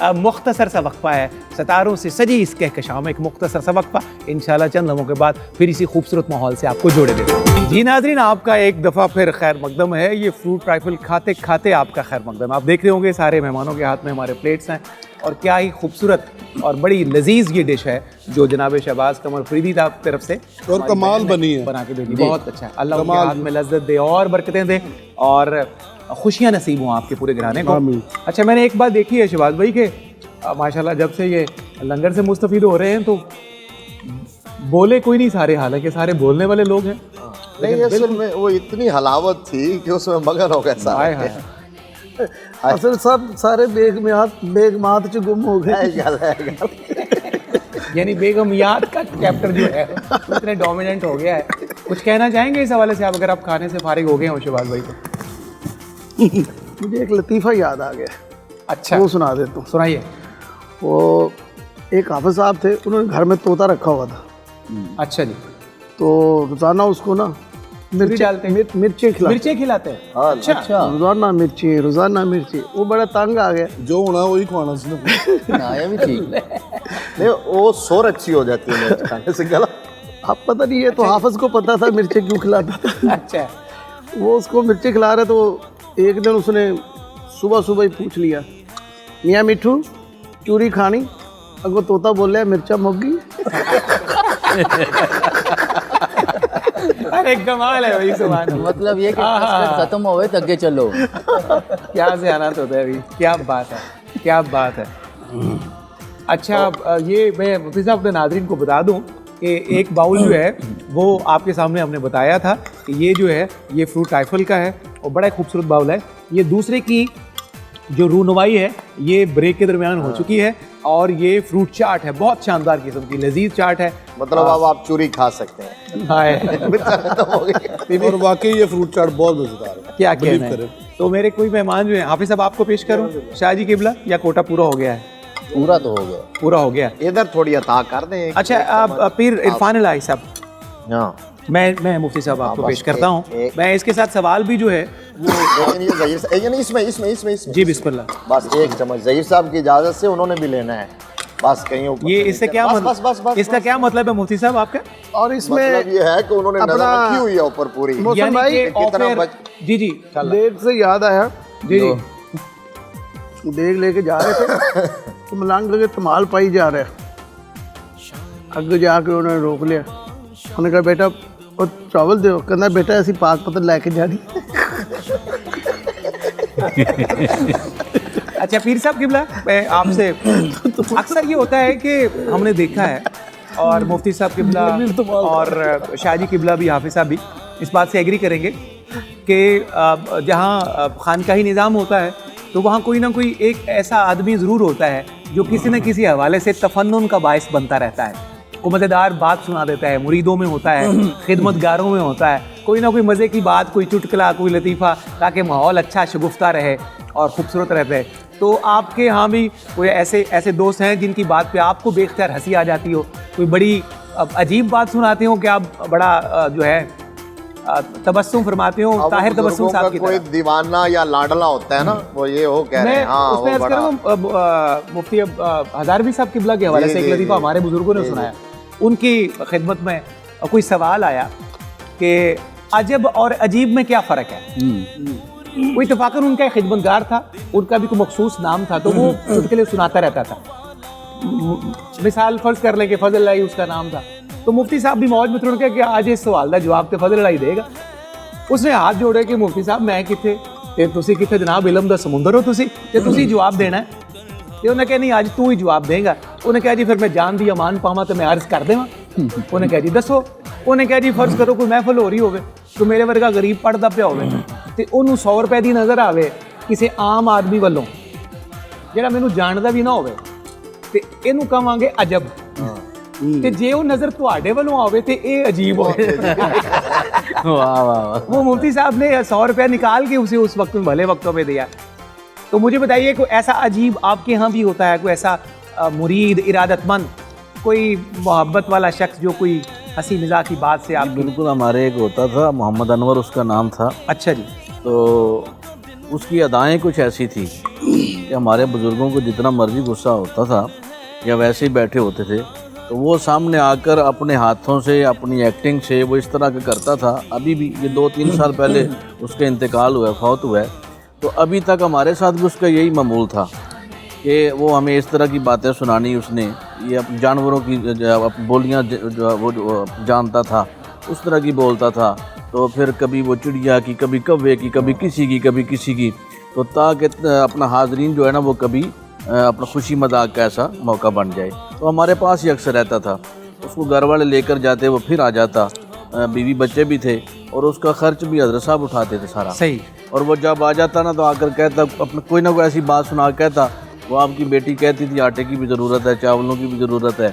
Speaker 1: مختصر سا وقفہ ہے, ستاروں سے سجی اس کہکشاں میں ایک مختصر سا وقفہ, انشاءاللہ چند لمحوں کے بعد پھر اسی خوبصورت ماحول سے آپ کو جوڑے دیتے ہیں. جی ناظرین, آپ کا ایک دفعہ پھر خیر مقدم ہے. یہ فروٹ رائفل کھاتے کھاتے آپ کا خیر مقدم. آپ دیکھ رہے ہوں گے سارے مہمانوں کے ہاتھ میں ہمارے پلیٹس ہیں, اور کیا ہی خوبصورت اور بڑی لذیذ یہ ڈش ہے جو جناب شہباز قمر فریدی صاحب کی طرف سے
Speaker 5: اور کمال بنی ہے,
Speaker 1: بنا کے بھیجی. بہت اچھا, اللہ ان کے ہاتھ میں لذت دے اور برکتیں دے اور خوشیاں نصیب ہوں آپ کے پورے گھرانے کو. اچھا, میں نے ایک بات دیکھی ہے شہباز بھائی کہ ماشاءاللہ جب سے یہ لنگر سے مستفید ہو رہے ہیں تو بولے کوئی نہیں سارے, حالانکہ سارے بولنے والے لوگ ہیں.
Speaker 4: نہیں, اصل میں وہ اتنی حلاوت تھی کہ اس میں مگن ہو گئے سارے.
Speaker 2: اصل سب سارے بیگمات چ گم ہو گئے.
Speaker 1: یعنی بیگمیات کا چیپٹر جو ہے اتنے ڈومیننٹ ہو گیا ہے. کچھ کہنا چاہیں گے اس حوالے سے آپ, اگر آپ کھانے سے فارغ ہو گئے ہیں شہباز بھائی تو؟
Speaker 2: مجھے ایک لطیفہ یاد آ گیا.
Speaker 1: اچھا,
Speaker 2: وہ سنا دیتا ہوں.
Speaker 1: سنائیے.
Speaker 2: وہ ایک حافظ صاحب تھے, انہوں نے گھر میں طوطا رکھا ہوا تھا.
Speaker 1: اچھا جی.
Speaker 2: تو روزانہ اس کو نا مرچیں
Speaker 1: کھلاتے ہیں.
Speaker 2: اچھا, روزانہ مرچی. وہ بڑا تنگ آ گیا.
Speaker 5: جو ہونا وہی کھوانا سی.
Speaker 6: آیا بھی ٹھیک
Speaker 4: نہیں, وہ سور اچھی ہو جاتی ہے مرچ کھانے سے. گلا
Speaker 2: اب پتہ نہیں, ہے تو حافظ کو پتا تھا مرچیں کیوں کھلاتا تھا.
Speaker 1: اچھا,
Speaker 2: وہ اس کو مرچیں کھلا رہے, تو ایک دن اس نے صبح ہی پوچھ لیا, میاں میٹھو چوری کھانی؟ اگو طوطا بول رہا مرچا مک گئی.
Speaker 1: ارے کمال ہے بھائی, سبحان اللہ.
Speaker 6: مطلب یہ کہ ختم ہوئے تو آگے چلو.
Speaker 1: کیا ذہانت ہوتا ہے ابھی, کیا بات ہے, کیا بات ہے. اچھا, یہ میں مفتی صاحب اپنے ناظرین کو بتا دوں کہ ایک باؤل جو ہے وہ آپ کے سامنے ہم نے بتایا تھا کہ یہ جو ہے یہ فروٹ رائفل کا ہے اور بڑا خوبصورت باؤل ہے. یہ دوسرے کی جو رونمائی ہے یہ بریک کے درمیان ہو چکی ہے, اور یہ فروٹ چاٹ ہے, بہت شاندار قسم کی لذیذ چاٹ ہے.
Speaker 4: مطلب اب آپ چوری کھا سکتے ہیں.
Speaker 5: اور واقعی یہ فروٹ چاٹ بہت مزیدار ہے.
Speaker 1: کیا کہنا ہے. تو میرے کوئی مہمان جو ہیں, حافظ صاحب آپ کو پیش کروں شاہ جی قبلہ, یا کوٹا پورا ہو گیا ہے؟
Speaker 6: پورا تو ہو گیا,
Speaker 1: پورا ہو گیا.
Speaker 4: ادھر تھوڑی عطا کر دیں.
Speaker 1: اچھا, آپ پھر عرفان الہی صاحب,
Speaker 4: ہاں
Speaker 1: میں مفتی صاحب آپ کو پیش کرتا ہوں. میں اس کے ساتھ سوال بھی جو ہے
Speaker 4: اس میں
Speaker 1: جی بسم اللہ.
Speaker 4: بس ایک چمچ ظہیر صاحب کی اجازت سے انہوں نے بھی لینا ہے. بس کہیں اوپر
Speaker 1: یہ اس سے کیا اس کا کیا مطلب ہے مفتی صاحب آپ کا؟
Speaker 2: اور اس میں
Speaker 4: مطلب یہ ہے کہ انہوں نے نظر رکھی ہوئی ہے اوپر پوری.
Speaker 2: محسن بھائی
Speaker 1: جی
Speaker 2: دیکھ سے یاد آیا,
Speaker 1: جی
Speaker 2: دیکھ لے کے جا رہے تھے تو ملانگ لگے تمال پائی جا رہے, اگے جا کے انہوں نے روک لیا. انہوں نے کہا بیٹا اور چاول دو, کہنا بیٹا ایسی پاک پتن لے کے جانی.
Speaker 1: اچھا پیر صاحب قبلہ, میں آپ سے اکثر یہ ہوتا ہے کہ ہم نے دیکھا ہے, اور مفتی صاحب قبلہ اور شاہ جی قبلہ بھی, حافظ صاحب بھی اس بات سے ایگری کریں گے کہ جہاں خانقاہی نظام ہوتا ہے تو وہاں کوئی نہ کوئی ایک ایسا آدمی ضرور ہوتا ہے جو کسی نہ کسی حوالے سے تفنن کا باعث بنتا رہتا ہے. وہ مزیدار بات سنا دیتا ہے, مریدوں میں ہوتا ہے, خدمت گاروں میں ہوتا ہے, کوئی نہ کوئی مزے کی بات, کوئی چٹکلا, کوئی لطیفہ, تاکہ ماحول اچھا شگفتہ رہے اور خوبصورت رہتا ہے. تو آپ کے ہاں بھی کوئی ایسے دوست ہیں جن کی بات پہ آپ کو بے اختیار ہنسی آ جاتی ہو, کوئی بڑی عجیب بات سناتے ہو کہ آپ بڑا جو ہے تبسم فرماتے ہو, طاہر تبسم صاحب کی
Speaker 4: کوئی
Speaker 1: طرح؟
Speaker 4: دیوانہ یا لاڈلا ہوتا ہے نا, وہ یہ ہو کہہ رہے ہیں. ہاں
Speaker 1: اس میں عرض کروں مفتی ہزاروی صاحب قبلہ کے حوالے سے ایک لطیفہ ہمارے بزرگوں نے سنایا. ان کی خدمت میں کوئی سوال آیا کہ عجب اور عجیب میں کیا فرق ہے. وہ اتفاقاً ان کا ایک خدمت گار تھا, ان کا بھی کوئی مخصوص نام تھا, تو وہ چٹکلے سناتا رہتا تھا. مثال فرض کر لیں کہ فضل الہی اس کا نام تھا, تو مفتی صاحب بھی موج میں تھوڑا کہ آج اس سوال کا جواب تو فضل الہی دے گا. اس نے ہاتھ جوڑے کہ مفتی صاحب میں کتنے تے تسی کتنے جناب علم دا سمندر ہو تسی تے تسی جواب دینا ہے. تے انہیں کہا نہیں آج تو ہی جواب دے گا. انہیں کہا جی پھر میں جان دی امان پاواں تو میں عرض کر دے. انہیں کہا جی دسو. انہیں کہا جی فرض کرو کوئی محفل ہو رہی ہوگی تو میرے ورگا غریب پڑھدا پیا ہوگی تے انہوں 100 روپے دی نظر آوے کسی عام آدمی والوں جہاں مینوں جاندا بھی نہ ہوے تے اینوں کہاں گے عجب. تے جے وہ نظر تواڈے والوں آوے تے اے عجیب ہوے. وہ مفتی صاحب نے 100 روپیہ نکال کے اسے اس وقت میں بھلے وقتوں پہ دیا. تو مجھے بتائیے کوئی ایسا عجیب آپ کے ہاں بھی ہوتا ہے, کوئی ایسا مرید ارادت مند, کوئی محبت والا شخص جو کوئی ہنسی مزاح کی بات سے آپ
Speaker 8: بالکل ہمارے ایک ہوتا تھا محمد انور اس کا نام تھا.
Speaker 1: اچھا جی.
Speaker 8: تو اس کی ادائیں کچھ ایسی تھی کہ ہمارے بزرگوں کو جتنا مرضی غصہ ہوتا تھا یا ویسے ہی بیٹھے ہوتے تھے تو وہ سامنے آ کر اپنے ہاتھوں سے اپنی ایکٹنگ سے وہ اس طرح کا کرتا تھا. ابھی بھی یہ 2-3 سال پہلے اس کا انتقال ہوا ہے, فوت ہوا ہے, تو ابھی تک ہمارے ساتھ بھی اس کا یہی معمول تھا کہ وہ ہمیں اس طرح کی باتیں سنانی. اس نے یہ جانوروں کی بولیاں وہ جانتا تھا, اس طرح کی بولتا تھا. تو پھر کبھی وہ چڑیا کی, کبھی کوے کی, کبھی کسی کی, تو تاکہ اپنا حاضرین جو ہے نا وہ کبھی اپنا خوشی مذاق کا ایسا موقع بن جائے. تو ہمارے پاس ہی اکثر رہتا تھا, اس کو گھر والے لے کر جاتے, وہ پھر آ جاتا, بیوی بچے بھی تھے اور اس کا خرچ بھی حضرت صاحب اٹھاتے تھے سارا.
Speaker 1: صحیح.
Speaker 8: اور وہ جب آ جاتا نا تو آ کر کہتا, اپنا کوئی نہ کوئی ایسی بات سنا کہتا, وہ آپ کی بیٹی کہتی تھی آٹے کی بھی ضرورت ہے, چاولوں کی بھی ضرورت ہے.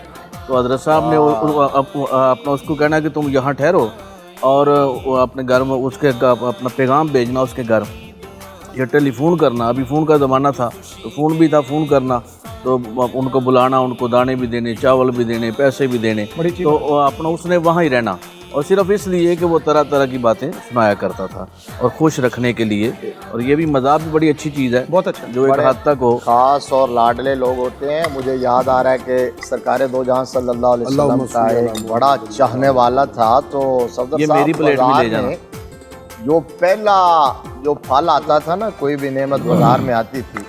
Speaker 8: تو حضرت صاحب نے اپنا اس کو کہنا کہ تم یہاں ٹھہرو اور اپنے گھر میں اس کے اپنا پیغام بھیجنا اس کے گھر, یا ٹیلی فون کرنا. ابھی فون کا زمانہ تھا تو فون بھی تھا, فون کرنا تو ان کو بلانا, ان کو دانے بھی دینے, چاول بھی دینے, پیسے بھی دینے. تو اپنا اس نے وہاں ہی رہنا, اور صرف اس لیے کہ وہ طرح طرح کی باتیں سنایا کرتا تھا اور خوش رکھنے کے لیے. اور یہ بھی مذاق بھی بڑی اچھی چیز ہے,
Speaker 1: بہت اچھا,
Speaker 8: جو ایک حد تک ہو
Speaker 4: خاص اور لاڈلے لوگ ہوتے ہیں. مجھے یاد آ رہا ہے کہ سرکار دو جہاں صلی اللہ علیہ وسلم کا ایک بڑا چاہنے والا تھا. تو صدر
Speaker 8: یہ میری پلیٹ بھی لے جانا.
Speaker 4: جو پہلا جو پھل آتا تھا نا, کوئی بھی نعمت بازار میں آتی تھی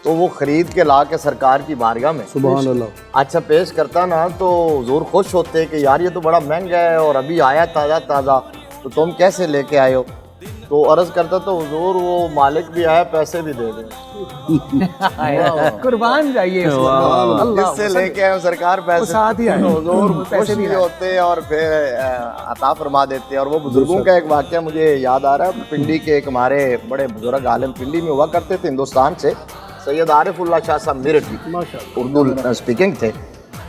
Speaker 4: تو وہ خرید کے لا کے سرکار کی بارگاہ میں
Speaker 5: سبحان اللہ
Speaker 4: اچھا پیش کرتا نا, تو حضور خوش ہوتے کہ یار یہ تو بڑا مہنگا ہے اور ابھی آیا تازہ تازہ, تو تم کیسے لے کے آئے ہو؟ تو عرض کرتا تو حضور وہ مالک بھی آیا, پیسے بھی دے دیں.
Speaker 1: قربان جائیے
Speaker 4: جس سے لے کے آئے سرکار پیسے
Speaker 1: ساتھ ہی آئے,
Speaker 4: حضور خوش بھی ہوتے اور پھر عطا فرما دیتے. اور وہ بزرگوں کا ایک واقعہ مجھے یاد آ رہا ہے. پنڈی کے ایک ہمارے بڑے بزرگ عالم پنڈی میں ہوا کرتے تھے ہندوستان سے, سید عارف اللہ شاہ صاحب میرٹھی, اردو اسپیکنگ تھے.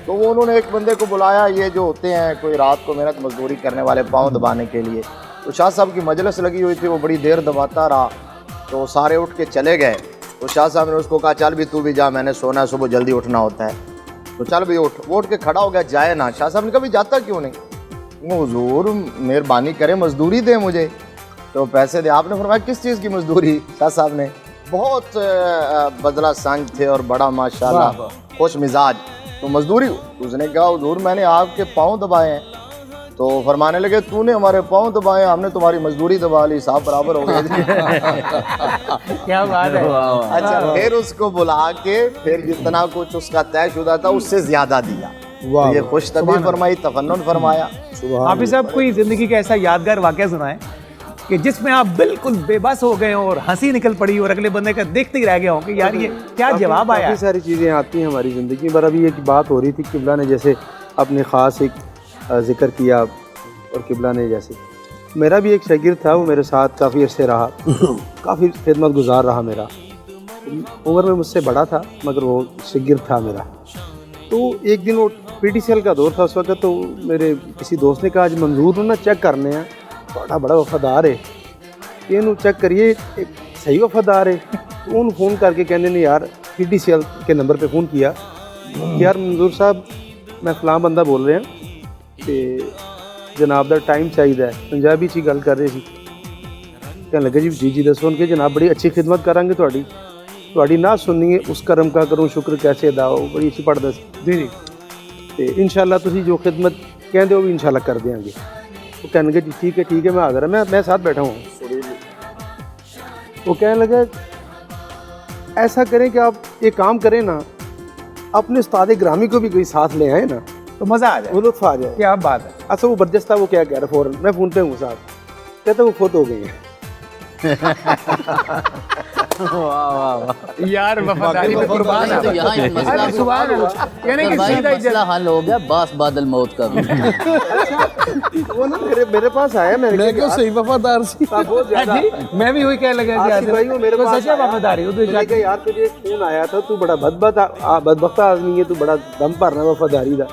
Speaker 4: تو وہ انہوں نے ایک بندے کو بلایا, یہ جو ہوتے ہیں کوئی رات کو محنت مزدوری کرنے والے, پاؤں دبانے کے لیے. تو شاہ صاحب کی مجلس لگی ہوئی تھی, وہ بڑی دیر دباتا رہا, تو سارے اٹھ کے چلے گئے. تو شاہ صاحب نے اس کو کہا چل بھی تو بھی جا, میں نے سونا ہے, صبح جلدی اٹھنا ہوتا ہے. تو چل بھی اٹھ. وہ اٹھ کے کھڑا ہو گیا, جائے نہ. شاہ صاحب نے کہا بھی جاتا کیوں نہیں؟ وہ حضور مہربانی کرے مزدوری دیں مجھے. تو پیسے دے. آپ نے فرمایا کس چیز کی مزدوری؟ شاہ صاحب نے بہت بدلہ سنج تھے اور بڑا ماشاءاللہ خوش مزاج. تو مزدوری, اس نے کہا حضور میں نے آپ کے پاؤں دبائے ہیں. تو فرمانے لگے تو نے ہمارے پاؤں دبائے, ہم نے تمہاری مزدوری دبا لی, صاحب برابر ہو گئے.
Speaker 1: کیا بات ہے.
Speaker 4: اچھا پھر اس کو بلا کے پھر جتنا کچھ اس کا طے شدہ تھا اس سے زیادہ دیا. یہ خوش طبیعت فرمائی, تفنن فرمایا.
Speaker 1: حافظ صاحب کوئی زندگی کا ایسا یادگار واقعہ سنائیں کہ جس میں آپ بالکل بے بس ہو گئے ہوں اور ہنسی نکل پڑی اور اگلے بندے کا دیکھتے ہی رہ گیا ہوں کہ یار یہ کیا جواب آیا.
Speaker 7: کافی ساری چیزیں آتی ہیں ہماری زندگی میں. ابھی ایک بات ہو رہی تھی, قبلہ نے جیسے اپنے خاص ایک ذکر کیا, اور قبلہ نے جیسے میرا بھی ایک شاگرد تھا, وہ میرے ساتھ کافی عرصے رہا, کافی خدمت گزار رہا. میرا عمر میں مجھ سے بڑا تھا مگر وہ شاگرد تھا میرا. تو ایک دن وہ پی ٹی سی ایل کا دور تھا اس وقت, تو میرے کسی دوست نے کہا آج منظور نا چیک کرنے ہیں, بڑا وفادار ہے, یہ چیک کریے ایک صحیح وفادار ہے. تو انہوں فون کر کے کہنے نے یار پی ٹی سی ایل کے نمبر پہ فون کیا کہ یار منظور صاحب میں فلاں بندہ بول رہے ہیں کہ جناب دا ٹائم چاہیے. پنجابی چی گل کر رہے سی. کہنے لگے جی دسو. ان کے جناب بڑی اچھی خدمت کریں گے, تھوڑی نہ سننی ہے, اس کرم کا کروں شکر کیسے ادا ہو, بڑی اچھی پڑھتا سی. جی تو انشاءاللہ تسی جو خدمت کہندے ہو بھی انشاءاللہ کر دیں گے. وہ کہنے لگے جی ٹھیک ہے میں حاضر ہوں, میں ساتھ بیٹھا ہوں. وہ کہنے لگا ایسا کریں کہ آپ ایک کام کریں نا, اپنے استاد گرامی کو بھی کوئی ساتھ لے آئے نا,
Speaker 1: تو مزہ آ جائے,
Speaker 7: وہ لطف آ جائے.
Speaker 1: کیا بات ہے.
Speaker 7: اصل وہ برجستہ وہ کیا کہہ رہا فوراً, میں فون پہ ہوں ساتھ, کہتا وہ فوت ہو گئی ہیں.
Speaker 1: یار وفاداری پہ قربان ہے.
Speaker 6: تو یہاں ایک مسئلہ بھی
Speaker 1: سبحان اللہ, یعنی کہ
Speaker 6: بھائی
Speaker 1: سیدھا
Speaker 6: مسئلہ حل ہو گیا, باس بادل موت کا بھی.
Speaker 7: وہ نا میرے پاس آیا, میں کہا
Speaker 5: صحیح وفادار سی.
Speaker 7: بہت زیادہ.
Speaker 1: میں بھی وہی کہنے لگا کہ
Speaker 7: آصف بھائی وہ میرے پاس
Speaker 1: سچا وفاداری ہو.
Speaker 7: میں کہا یار تجھے ایک فون آیا تھا, تو بڑا بدبختہ آدمی ہے, تو بڑا دم بھرنا وفاداری دا.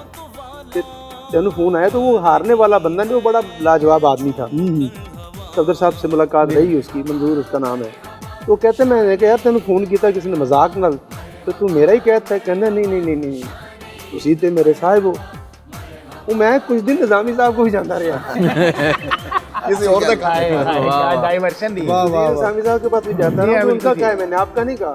Speaker 7: تینوں فون آیا تو وہ ہارنے والا بندہ نہیں, وہ بڑا لاجواب آدمی تھا. صدر صاحب سے ملاقات رہی اس کی, منظور اس کا نام ہے. تو کہتے میں نے کہا یار تینوں فون کیا کسی نے مذاق نہ, تو میرا ہی کہتا ہے. کہنا نہیں اسی تے میرے صاحب ہو. وہ میں کچھ دن نظامی صاحب کو بھی جانتا رہا,
Speaker 4: کسی اور نے کہا
Speaker 1: ڈائیورشن دی.
Speaker 7: نظامی صاحب کے پاس بھی جاتا رہا. ان کا کہا ہے, میں نے آپ کا نہیں کہا.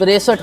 Speaker 6: 63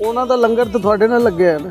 Speaker 2: ਉਹਨਾਂ ਦਾ ਲੰਗਰ ਤਾਂ ਤੁਹਾਡੇ ਨਾਲ ਲੱਗਿਆ ਹੈ ਨਾ।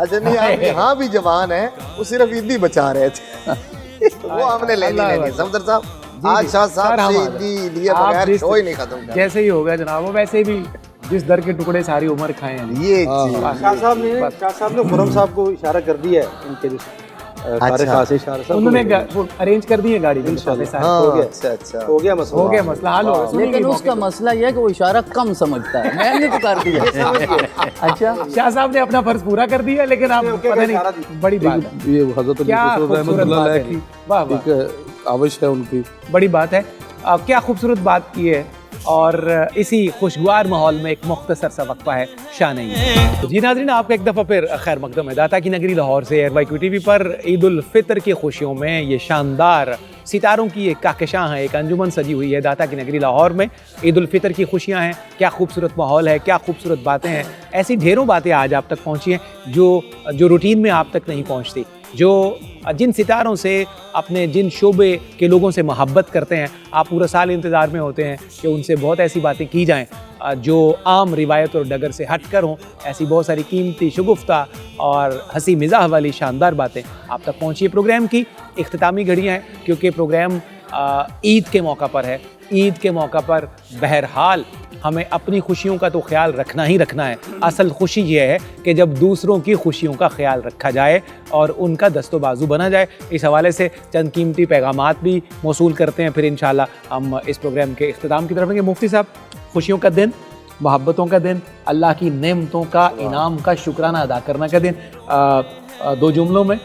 Speaker 4: اچھا نہیں آپ یہاں بھی جوان ہیں, وہ صرف عیدی بچا رہے تھے وہ ہم نے لینی. صفدر صاحب آج شاہ صاحب سے عیدی لیے بغیر شو ہی نہیں ختم کر.
Speaker 1: جیسے ہی ہوگا جناب, وہ ویسے بھی جس در کے ٹکڑے ساری عمر کھائے ہیں.
Speaker 4: یہ
Speaker 7: شاہ صاحب نے خرم صاحب کو اشارہ کر دیا ہے, ان کے جو
Speaker 1: انہوں نے ارینج کر دی ہے گاڑی.
Speaker 7: ہو گیا
Speaker 1: مسئلہ حل ہو گیا.
Speaker 6: لیکن اس کا مسئلہ یہ ہے کہ وہ اشارہ کم سمجھتا ہے, میں نے تو کر دیا. اچھا
Speaker 1: شاہ صاحب نے اپنا فرض پورا کر دیا, لیکن آپ پتہ نہیں بڑی بات ہے.
Speaker 5: یہ حضرت علی رحمۃ اللہ علیہ کی ایک آوش ہے ان کی,
Speaker 1: بڑی بات ہے. کیا خوبصورت بات کی ہے. اور اسی خوشگوار ماحول میں ایک مختصر سا وقفہ ہے شانئی. جی ناظرین, آپ کا ایک دفعہ پھر خیر مقدم ہے. داتا کی نگری لاہور سے air by Q T V پر عید الفطر کی خوشیوں میں یہ شاندار ستاروں کی ایک کہکشاں ہے, ایک انجمن سجی ہوئی ہے داتا کی نگری لاہور میں. عید الفطر کی خوشیاں ہیں, کیا خوبصورت ماحول ہے, کیا خوبصورت باتیں ہیں. ایسی ڈھیروں باتیں آج آپ تک پہنچی ہیں جو روٹین میں آپ تک نہیں پہنچتی, جو جن ستاروں سے اپنے جن شعبے کے لوگوں سے محبت کرتے ہیں. آپ پورا سال انتظار میں ہوتے ہیں کہ ان سے بہت ایسی باتیں کی جائیں جو عام روایت اور ڈگر سے ہٹ کر ہوں. ایسی بہت ساری قیمتی, شگفتہ اور ہنسی مزاح والی شاندار باتیں آپ تک پہنچی ہے. پروگرام کی اختتامی گھڑیاں ہیں, کیونکہ پروگرام عید کے موقع پر ہے. عید کے موقع پر بہرحال ہمیں اپنی خوشیوں کا تو خیال رکھنا ہی رکھنا ہے. اصل خوشی یہ ہے کہ جب دوسروں کی خوشیوں کا خیال رکھا جائے اور ان کا دست و بازو بنا جائے. اس حوالے سے چند قیمتی پیغامات بھی موصول کرتے ہیں, پھر انشاءاللہ ہم اس پروگرام کے اختتام کی طرف آئیں گے. مفتی صاحب, خوشیوں کا دن, محبتوں کا دن, اللہ کی نعمتوں کا, انعام کا شکرانہ ادا کرنا کا دن. 2 جملوں میں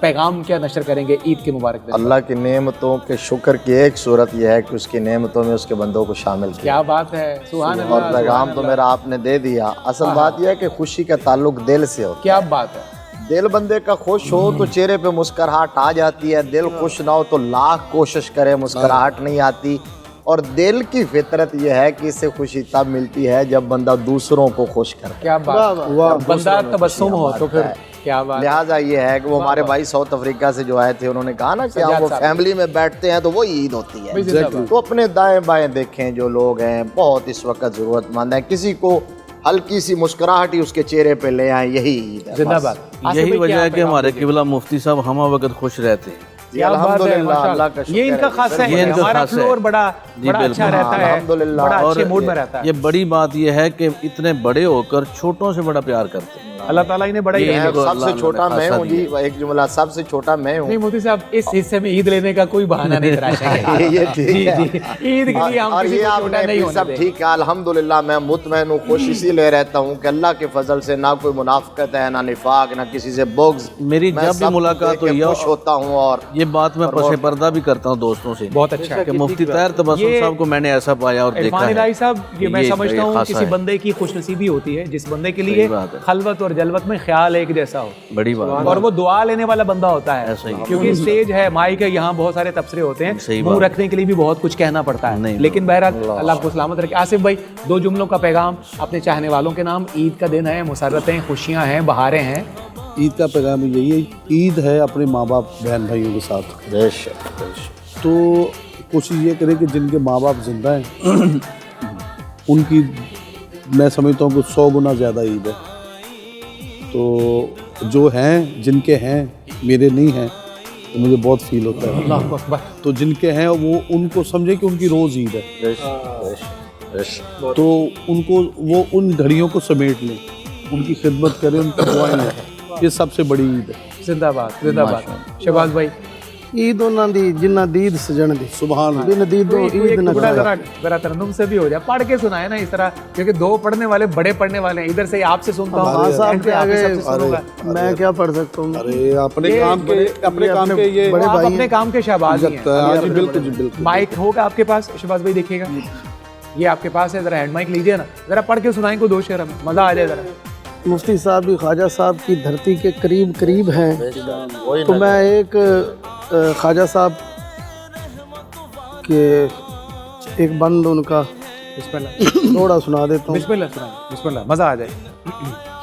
Speaker 1: پیغام کیا نشر کریں گے عید کے مبارک دن؟
Speaker 4: اللہ کی نعمتوں کے شکر کی ایک صورت یہ ہے کہ اس کی نعمتوں میں اس کے بندوں کو شامل کیا.
Speaker 1: کیا بات ہے, سبحان اللہ.
Speaker 4: اور پیغام تو میرا آپ نے دے دیا. اصل بات یہ ہے کہ خوشی کا تعلق دل سے ہوتا ہے.
Speaker 1: کیا بات ہے.
Speaker 4: دل بندے کا خوش ہو تو چہرے پہ مسکراہٹ آ جاتی ہے, دل خوش نہ ہو تو لاکھ کوشش کرے مسکراہٹ نہیں آتی. اور دل کی فطرت یہ ہے کہ اس سے خوشی تب ملتی ہے جب بندہ دوسروں کو خوش کرتا ہے.
Speaker 1: کیا بات, بندہ تبسم ہو تو پھر کیا بات.
Speaker 4: لہٰذا یہ ہے کہ وہ ہمارے بھائی ساؤتھ افریقہ سے جو آئے تھے, انہوں نے کہا نا کہ ہم وہ فیملی میں بیٹھتے ہیں تو وہ عید ہوتی ہے. تو اپنے دائیں بائیں دیکھیں, جو لوگ ہیں بہت اس وقت ضرورت مند ہیں, کسی کو ہلکی سی مسکراہٹ ہی اس کے چہرے پہ لے آئیں, یہی عید ہے.
Speaker 1: زندہ باد.
Speaker 8: یہی وجہ ہے کہ ہمارے قبلہ مفتی صاحب ہمہ وقت خوش رہتے ہیں.
Speaker 4: الحمدللہ, اللہ کا شکر ہے.
Speaker 1: یہ ان کا خاصہ ہے, ہمارا فلور بڑا اچھا رہتا ہے, بڑا اچھے موڈ میں رہتا ہے.
Speaker 8: یہ بڑی بات یہ ہے کہ اتنے بڑے ہو کر چھوٹوں سے بڑا پیار کرتے ہیں.
Speaker 1: اللہ تعالیٰ انہیں بڑا ہی.
Speaker 4: سب سے چھوٹا میں ہوں جی, ایک جملہ, سب سے چھوٹا میں ہوں.
Speaker 1: نہیں مفتی صاحب, اس حصے میں عید لینے کا کوئی بہانہ نہیں تراشا گیا.
Speaker 4: یہ ٹھیک ہے.
Speaker 1: عید کے لیے ہم کسی کو چھوٹا نہیں ہونے
Speaker 4: سب
Speaker 1: دیں.
Speaker 4: ٹھیک ہے الحمدللہ. میں مطمئن ہوں, خوش اسی لیے رہتا ہوں کہ اللہ کے فضل سے نہ کوئی منافقت ہے, نہ نفاق, نہ کسی سے بغض.
Speaker 8: میری جب بھی ملاقات ہوئی
Speaker 4: خوش ہوتا ہوں. اور
Speaker 8: یہ بات میں پس پردہ بھی کرتا ہوں دوستوں سے,
Speaker 1: بہت اچھا ہے
Speaker 8: کہ مفتی طاہر تبسم صاحب کو میں نے ایسا پایا اور دیکھا ہے.
Speaker 1: الہی صاحب, یہ میں سمجھتا ہوں کسی بندے کی خوش نصیبی ہوتی ہے جس بندے کے لیے خلوت اور جلوت میں خیال ایک جیسا ہو.
Speaker 8: بڑی بات.
Speaker 1: اور وہ دعا لینے والا بندہ ہوتا ہے, کیونکہ اسٹیج ہے, مائک ہے, یہاں بہت سارے تبصرے ہوتے ہیں, منہ رکھنے کے لیے بھی بہت کچھ کہنا پڑتا ہے. لیکن بہرحال اللہ کو سلامت رکھے. آصف بھائی, 2 جملوں کا پیغام اپنے چاہنے والوں کے نام. عید کا دن ہے, مسرتیں, خوشیاں ہیں, بہاریں ہیں.
Speaker 5: عید کا پیغام یہی ہے, عید ہے اپنے ماں باپ بہن بھائیوں کے ساتھ. تو کوشش یہ کریں کہ جن کے ماں باپ زندہ ہیں ان کی میں سمجھتا ہوں کہ 100 گنا زیادہ عید ہے. تو جو ہیں, جن کے ہیں, میرے نہیں ہیں, تو مجھے بہت فیل ہوتا ہے.
Speaker 1: اللہ اکبر.
Speaker 5: تو جن کے ہیں وہ ان کو سمجھیں کہ ان کی روز عید ہے, تو ان کو وہ ان گھڑیوں کو سمیٹ لیں, ان کی خدمت کریں, ان کی دعائیں لیں. یہ سب سے بڑی عید ہے.
Speaker 1: زندہ باد, زندہ باد. شہباز بھائی,
Speaker 2: عید انہاں دی جنہ دید سجن دی.
Speaker 5: سبحان اللہ.
Speaker 2: بن دید عید نہ
Speaker 1: ذرا ترنم سے بھی ہو جائے, پڑھ کے سنائے نا اس طرح, کیونکہ 2 پڑھنے والے بڑے پڑھنے والے ہیں. ادھر سے آپ سے سنتا ہوں,
Speaker 2: میں کیا پڑھ سکتا ہوں.
Speaker 5: ارے اپنے کام کے یہ
Speaker 2: بڑے
Speaker 1: آپ
Speaker 2: بھائی
Speaker 1: اپنے کام کے شہباز ہیں.
Speaker 5: جی بالکل, جی بالکل.
Speaker 1: مائک ہوگا آپ کے پاس, شہباز بھائی دیکھیے گا, یہ آپ کے پاس ہے, ذرا ہینڈ مائک لیجیے نا, ذرا پڑھ کے سنائیں کو 2 شعر, ہمیں مزہ آ جائے. ذرا
Speaker 2: مفتی صاحب بھی خواجہ صاحب کی دھرتی کے قریب ہیں, تو میں ایک خواجہ صاحب کے ایک بند ان کا
Speaker 1: بسم اللہ
Speaker 2: تھوڑا سنا دیتا ہوں.
Speaker 1: بسم اللہ سنائیں, بسم اللہ, مزہ آ جائے.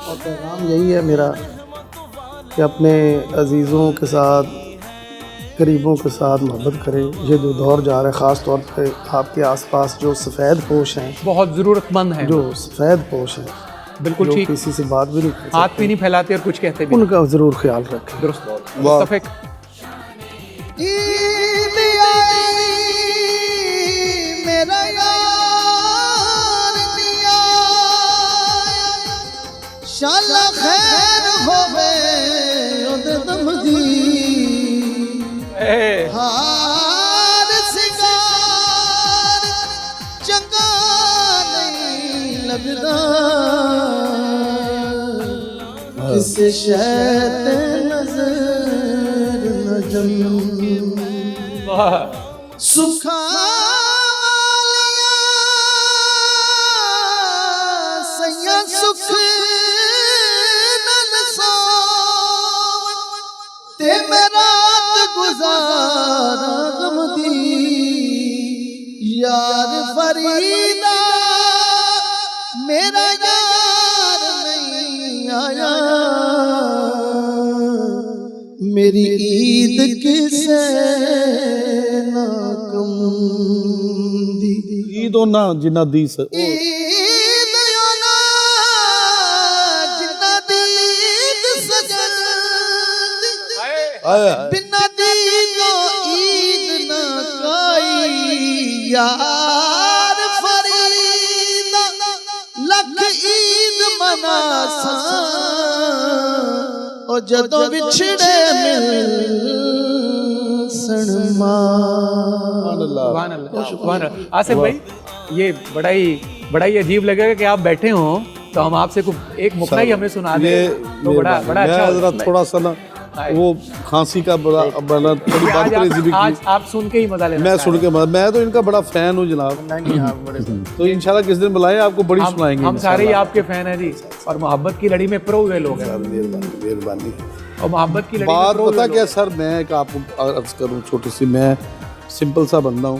Speaker 2: اور پیغام یہی ہے میرا کہ اپنے عزیزوں کے ساتھ, قریبوں کے ساتھ محبت کریں. یہ جو دور جا رہا ہے, خاص طور پہ آپ کے آس پاس جو سفید پوش ہیں,
Speaker 1: بہت ضرورت مند ہیں,
Speaker 2: جو سفید پوش ہیں,
Speaker 1: بالکل
Speaker 2: جو
Speaker 1: ٹھیک.
Speaker 2: کسی سے بات بھی نہیں کر
Speaker 1: ہاتھ بھی نہیں پھیلاتے اور کچھ کہتے بھی
Speaker 2: ان کا ضرور خیال رکھیں.
Speaker 1: درست. متفق.
Speaker 9: میرا یار دیا شالا خیر ہوے اودے دم دی ہار سنگار چنگا نہیں لگدا اس شے تے نظر نہ جم سکھا سیا سکھ نسا تے میرا گزارا غم دی یار فریدا میرا یار نہیں آیا میری عید کسے نہ کم دی
Speaker 5: عید و نہ جنہ دی سے
Speaker 9: عید ہونا جنہ دی سجن بنا دی تو عید نہ کائی یار فریدا لکھ عید منا سا او جدوں بچھڑے مل سنما.
Speaker 1: سبحان اللہ سبحان اللہ. آصف بھائی یہ بڑا ہی عجیب لگے گا کہ آپ بیٹھے ہوں تو ہم آپ سے ایک مقطع ہی ہمیں سنا دیں تو بڑا اچھا
Speaker 5: ذرا تھوڑا سا نا وہ کھانسی کا بڑا تھوڑی بات کریزی بھی
Speaker 1: آج آپ سن کے ہی مزہ لینا.
Speaker 5: میں سن کے میں تو ان کا بڑا فین ہوں جناب. تو انشاءاللہ کس دن بلائیں آپ کو بڑی سنائیں گے.
Speaker 1: ہم سارے ہی آپ کے فین ہیں جی اور محبت کی لڑی میں پرو ہوئے لوگ ہیں.
Speaker 5: مہربانی.
Speaker 1: اور محبت کی لڑی
Speaker 5: بات پتہ کیا سر میں ایک آپ کو عرض کروں چھوٹی سی میں سمپل سا بندہ ہوں.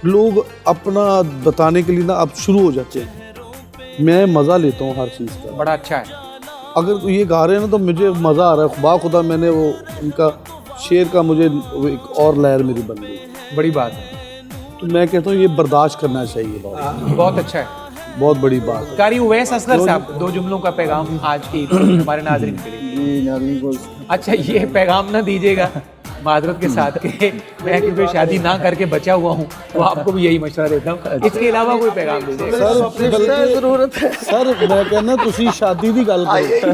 Speaker 5: لوگ اپنا بتانے کے لیے نا اب شروع ہو جاتے ہیں. میں مزہ لیتا ہوں ہر چیز کا.
Speaker 1: بڑا اچھا ہے.
Speaker 5: اگر یہ گا رہے ہیں نا تو مجھے مزہ آ رہا ہے. خدا میں نے وہ ان کا شعر کا مجھے ایک اور لہر میری بن گئی.
Speaker 1: بڑی بات ہے.
Speaker 5: تو میں کہتا ہوں یہ برداشت کرنا چاہیے.
Speaker 1: بہت اچھا ہے.
Speaker 5: بہت بڑی بات.
Speaker 1: قاری اویس اصغر صاحب 2 جملوں کا پیغام آج کی ہمارے ناظرین کے لیے.
Speaker 3: جی ناظرین کو
Speaker 1: اچھا یہ پیغام نہ دیجیے گا معذرت کے ساتھ کہ میں کیونکہ شادی نہ کر کے بچا ہوا ہوں تو آپ کو بھی یہی مشورہ دیتا ہوں. اس کے علاوہ کوئی پیغام دیجیے.
Speaker 2: ضرورت ہے
Speaker 5: سر میں کہنا تسی شادی دی گل کرو.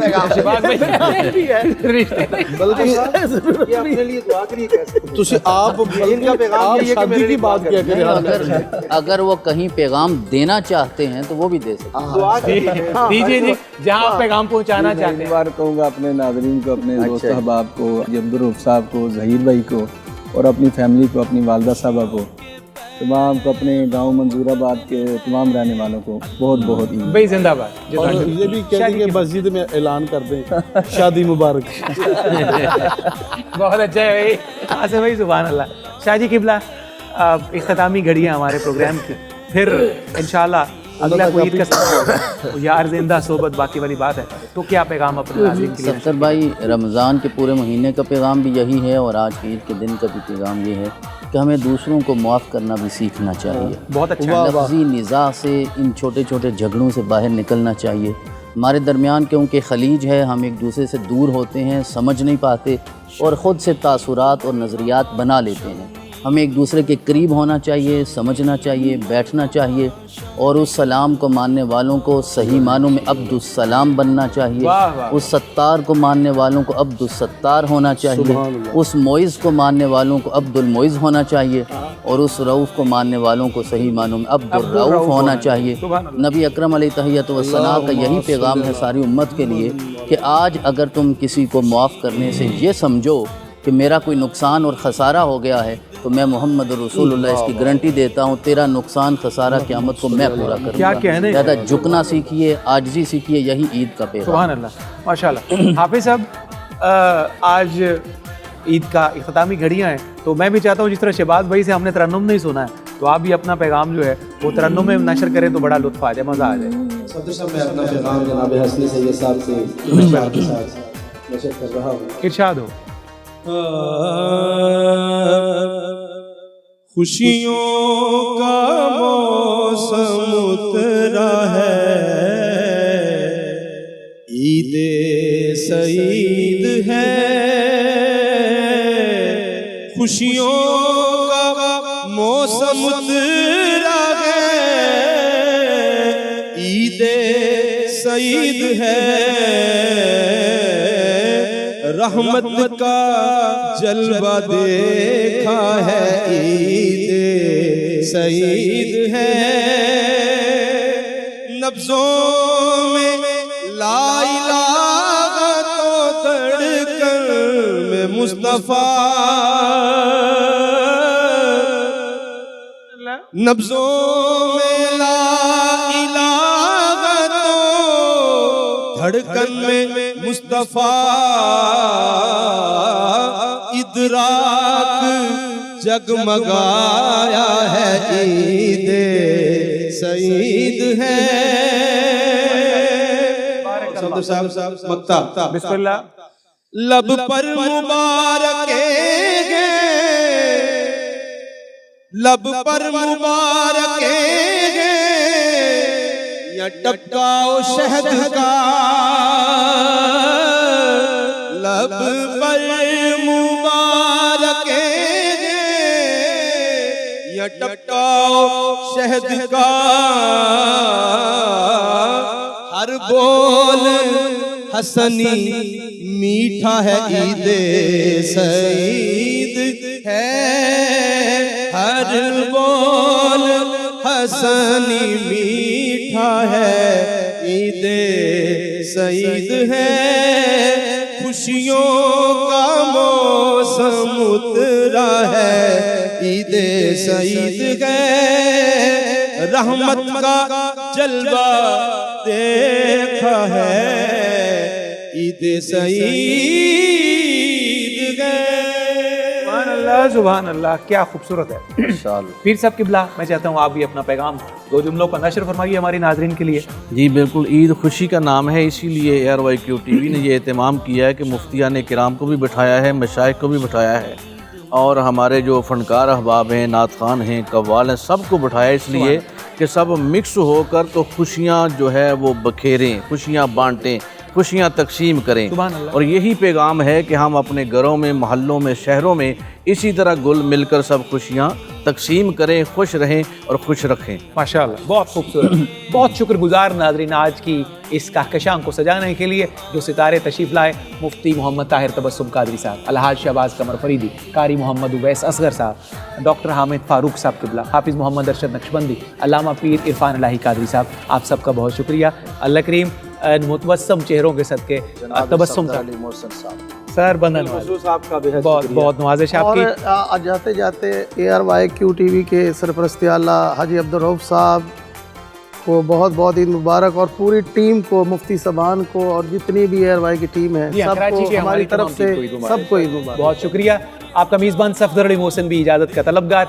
Speaker 5: آپ شادی کی بات کیا کریں.
Speaker 6: اگر وہ کہیں پیغام دینا چاہتے ہیں تو وہ بھی دے سکتے ہیں.
Speaker 1: دیجیے جی جہاں آپ پیغام پہنچانا چاہتے ہیں.
Speaker 3: ایک بار کہوں گا اپنے ناظرین کو, اپنے دوست احباب کو, عبدالرؤف صاحب کو, ظہیر بھائی کو اور اپنی فیملی کو, اپنی والدہ صاحبہ کو, تمام کو, اپنے گاؤں منظور آباد کے تمام رہنے والوں کو بہت بہت
Speaker 1: بھائی زندہ باد.
Speaker 5: اور یہ بھی کہہ دیں کہ مسجد میں اعلان کر دیں شادی مبارک.
Speaker 1: بہت اچھا ہے بھائی. آصف بھائی سبحان اللہ. شاہ جی قبلہ اختتامی گھڑی ہے ہمارے پروگرام کی. پھر انشاءاللہ اگلا کوئی عید کا یار زندہ صحبت باقی والی بات ہے. تو کیا پیغام اپنے ناظرین کے لیے؟
Speaker 6: سفتر بھائی رمضان کے پورے مہینے کا پیغام بھی یہی ہے اور آج کی عید کے دن کا بھی پیغام یہ ہے کہ ہمیں دوسروں کو معاف کرنا بھی سیکھنا چاہیے.
Speaker 1: بہت اچھا.
Speaker 6: لفظی نزاع سے ان چھوٹے چھوٹے جھگڑوں سے باہر نکلنا چاہیے. ہمارے درمیان کیونکہ خلیج ہے, ہم ایک دوسرے سے دور ہوتے ہیں, سمجھ نہیں پاتے اور خود سے تاثرات اور نظریات بنا لیتے ہیں. ہمیں ایک دوسرے کے قریب ہونا چاہیے, سمجھنا چاہیے, بیٹھنا چاہیے اور اس سلام کو ماننے والوں کو صحیح معنوں میں عبد السلام بننا چاہیے. اس ستار کو ماننے والوں کو عبد الستار ہونا چاہیے. اس معز کو ماننے والوں کو عبد المعز ہونا چاہیے اور اس رؤوف کو ماننے والوں کو صحیح معنوں میں عبد الرؤوف ہونا چاہیے. نبی اکرم علیہ تحیۃ والثناء کا یہی پیغام ہے ساری امت کے لیے کہ آج اگر تم کسی کو معاف کرنے سے یہ سمجھو کہ میرا کوئی نقصان اور خسارہ ہو گیا ہے تو میں محمد رسول اللہ اس کی گارنٹی دیتا ہوں تیرا نقصان خسارہ قیامت کو میں پورا کروں گا. زیادہ جھکنا سیکھیے, عاجزی سیکھیے, یہی عید کا پیغام.
Speaker 1: سبحان اللہ ماشاء اللہ. حافظ صاحب آج عید کا اختتامی گھڑیاں ہیں تو میں بھی چاہتا ہوں جس طرح شہباز بھائی سے ہم نے ترنم نہیں سنا ہے تو آپ بھی اپنا پیغام جو ہے وہ ترنم میں نشر کریں تو بڑا لطف آ جائے, مزہ آ جائے.
Speaker 10: صدر صاحب میں اپنا پیغام جناب حسنی سید صاحب سے نشر کر رہا ہوں.
Speaker 1: ارشاد ہو.
Speaker 10: خوشیوں کا موسم اترا ہے
Speaker 9: سعید ہے خوشیوں کا موسم اترا ہے عید سعید ہے رحمت کا جلوہ دیکھا ہے عید سعید ہے نبضوں میں لا الہ تو دھڑکن میں مصطفیٰ نبضوں میں لا الہ تو دھڑکن میں مصطفیٰ ادراک جگمگایا ہے عید سعید ہے صاحب مکتا
Speaker 1: بسم اللہ.
Speaker 9: لب پر مبارک ہے لب پر مبارک ہے یا ٹپکاؤ شہد کا لب پر مبارک ہے یا ٹپکاؤ شہد کا ہر بول حسنی میٹھا ہے عید سعید ہے ہر بول حسنی میٹھا ہے عید سعید ہے خوشیوں کا موسم اترا ہے عید سعید ہے رحمت کا جلوہ دیکھا ہے عید سعید
Speaker 1: سبحان اللہ سبحان اللہ، کیا خوبصورت ہے. پیر صاحب قبلہ، میں چاہتا ہوں آپ بھی اپنا پیغام 2 جملوں پر نشر فرمائیے ہماری ناظرین کے لیے.
Speaker 8: جی بالکل، عید خوشی کا نام ہے، اسی لیے ایئر وائی کیو ٹی وی نے یہ اہتمام کیا ہے کہ مفتیان کرام کو بھی بٹھایا ہے، مشائخ کو بھی بٹھایا ہے، اور ہمارے جو فنکار احباب ہیں، نعت خوان ہیں، قوال ہیں، سب کو بٹھایا اس لیے کہ سب مکس ہو کر تو خوشیاں جو ہے وہ بکھیریں، خوشیاں بانٹیں، خوشیاں تقسیم کریں. اور یہی پیغام ہے کہ ہم اپنے گھروں میں، محلوں میں، شہروں میں اسی طرح گل مل کر سب خوشیاں تقسیم کریں، خوش رہیں اور خوش رکھیں.
Speaker 1: ماشاءاللہ، بہت خوبصورت. بہت شکر گزار ناظرین آج کی اس کہکشاں کو سجانے کے لیے جو ستارے تشریف لائے. مفتی محمد طاہر تبسم قادری صاحب، الحاج شہباز قمر فریدی، قاری محمد اویس اصغر صاحب، ڈاکٹر حامد فاروق صاحب قبلہ، حافظ محمد ارشد نقشبندی، علامہ پیر عرفان الہی قادری صاحب، آپ سب کا بہت شکریہ. اللہ کریم متبسم چہروں کے صدقے تبسم کا سر بندن بہت بہت نوازش آپ کی.
Speaker 2: اور جاتے جاتے ARYQ TV کے سرپرست اعلیٰ حاجی عبدالرؤف صاحب کو بہت بہت عید مبارک، اور پوری ٹیم کو، مفتی صبان کو، اور جتنی بھی ARY کی ٹیم ہے سب کو ہماری طرف سے سب کو عید مبارک.
Speaker 1: بہت شکریہ. آپ کا میزبان صفدر علی محسن بھی اجازت کا طلبگار.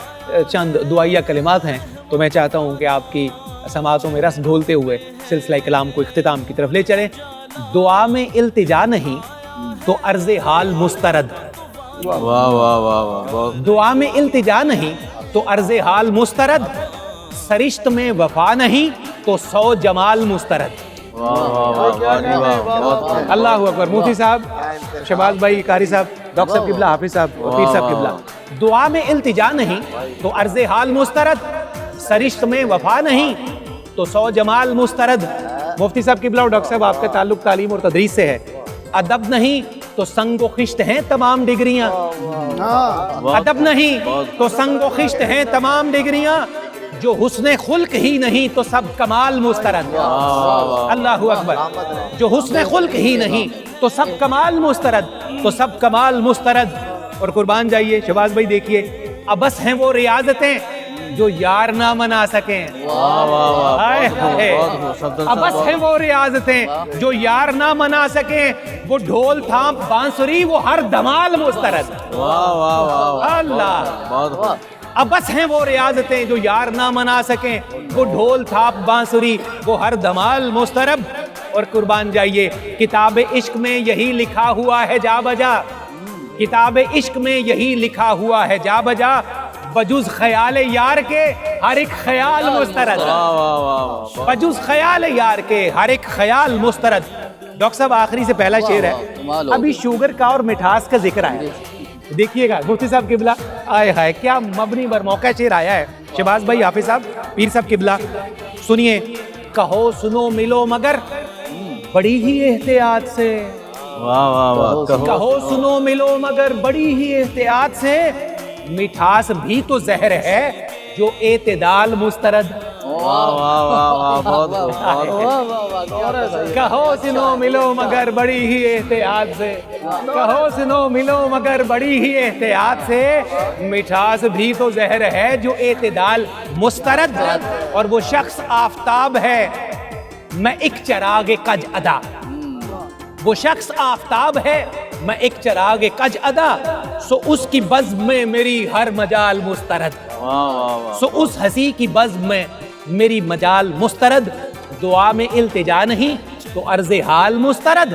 Speaker 1: چند دعائیہ کلمات ہیں تو میں چاہتا ہوں کہ آپ کی سماعتوں میں رس ڈھولتے ہوئے سلسلہ کلام کو اختتام کی طرف لے چلیں. دعا میں التجا نہیں تو عرض حال مسترد.
Speaker 8: واہ واہ واہ واہ.
Speaker 1: دعا میں التجا نہیں تو عرض حال مسترد، سرشت میں وفا نہیں تو 100 جمال مسترد. اللہ اکبر. مفتی صاحب، شہباز بھائی، قاری صاحب، ڈاکٹر صاحب قبلہ، حافظ صاحب، پیر صاحب قبلہ. دعا میں التجا نہیں تو عرض حال مسترد، سرشت میں وفا نہیں تو 100 جمال مسترد. مفتی صاحب قبلہ اور ڈاکٹر صاحب، آپ کا تعلق تعلیم اور تدریس سے ہے. ادب نہیں تو سنگ و خشت ہیں تمام ڈگریاں. ادب نہیں تو سنگ و خشت ہیں تمام ڈگریاں. جو حسن خلق ہی نہیں تو سب کمال مسترد. اللہ اکبر. جو حسن خلق ہی نہیں تو سب کمال مسترد، تو سب کمال مسترد. اور قربان جائیے شہباز بھائی، دیکھیے ابس ہیں وہ ریاضتیں جو یار نہ منا سکیں. ابس ہیں وہ ریاضتیں جو یار نہ منا سکیں، وہ ڈھول تھام بانسری وہ ہر دمال مسترد. اللہ. ابس ہیں وہ ریاضتیں جو یار نہ منا سکیں، وہ ڈھول تھاپ بانسری وہ ہر دمال مسترب. اور قربان جائیے، کتاب عشق میں یہی لکھا ہوا ہے جا بجا. کتاب عشق میں یہی لکھا ہوا ہے جا بجا، بجز خیال یار کے ہر ایک خیال مسترد. بجز خیال یار کے ہر ایک خیال مسترد. ڈاکٹر صاحب آخری سے پہلا شعر ہے.
Speaker 6: کمال ہو
Speaker 1: ابھی شوگر کا اور مٹھاس کا ذکر آیا, دیکھیے گا مفتی صاحب قبلہ, آئے ہائے کیا مبنی بر موقع شعر آیا ہے. شہباز بھائی, حافظ صاحب, پیر صاحب قبلہ سنیے. کہو سنو ملو مگر بڑی ہی احتیاط سے,
Speaker 8: واہ واہ واہ.
Speaker 1: کہو سنو ملو مگر بڑی ہی احتیاط سے, مٹھاس بھی تو زہر ہے جو اعتدال مسترد.
Speaker 8: واہ واہ واہ واہ, بہت
Speaker 1: کہو سنو ملو مگر بڑی ہی احتیاط سے, کہو سنو ملو مگر بڑی ہی احتیاط سے, مٹھاس بھی تو زہر ہے جو اعتدال مسترد. اور وہ شخص آفتاب ہے میں ایک چراغ کج ادا, وہ شخص آفتاب ہے میں ایک چراغ کج ادا, سو اس کی بزم میں میری ہر مجال مسترد. سو اس ہنسی کی بزم میں میری مجال مسترد, دعا میں التجا نہیں تو عرض حال مسترد,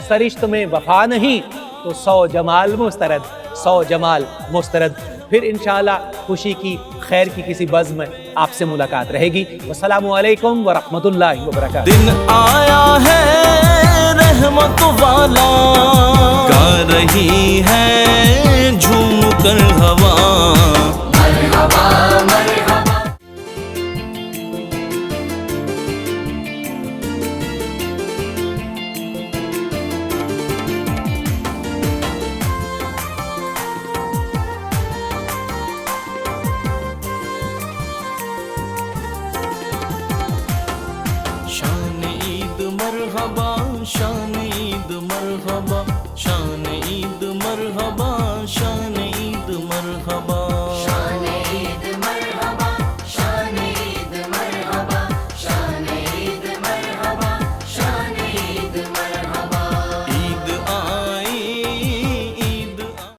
Speaker 1: سرشت میں وفا نہیں تو 100 جمال مسترد, 100 جمال مسترد. پھر انشاءاللہ خوشی کی خیر کی کسی بزم میں آپ سے ملاقات رہے گی. والسلام علیکم ورحمۃ اللہ وبرکاتہ.
Speaker 9: دن آیا ہے رحمت والا, گا رہی ہے جھوم کر ہوا. شان عید مرحبا, شان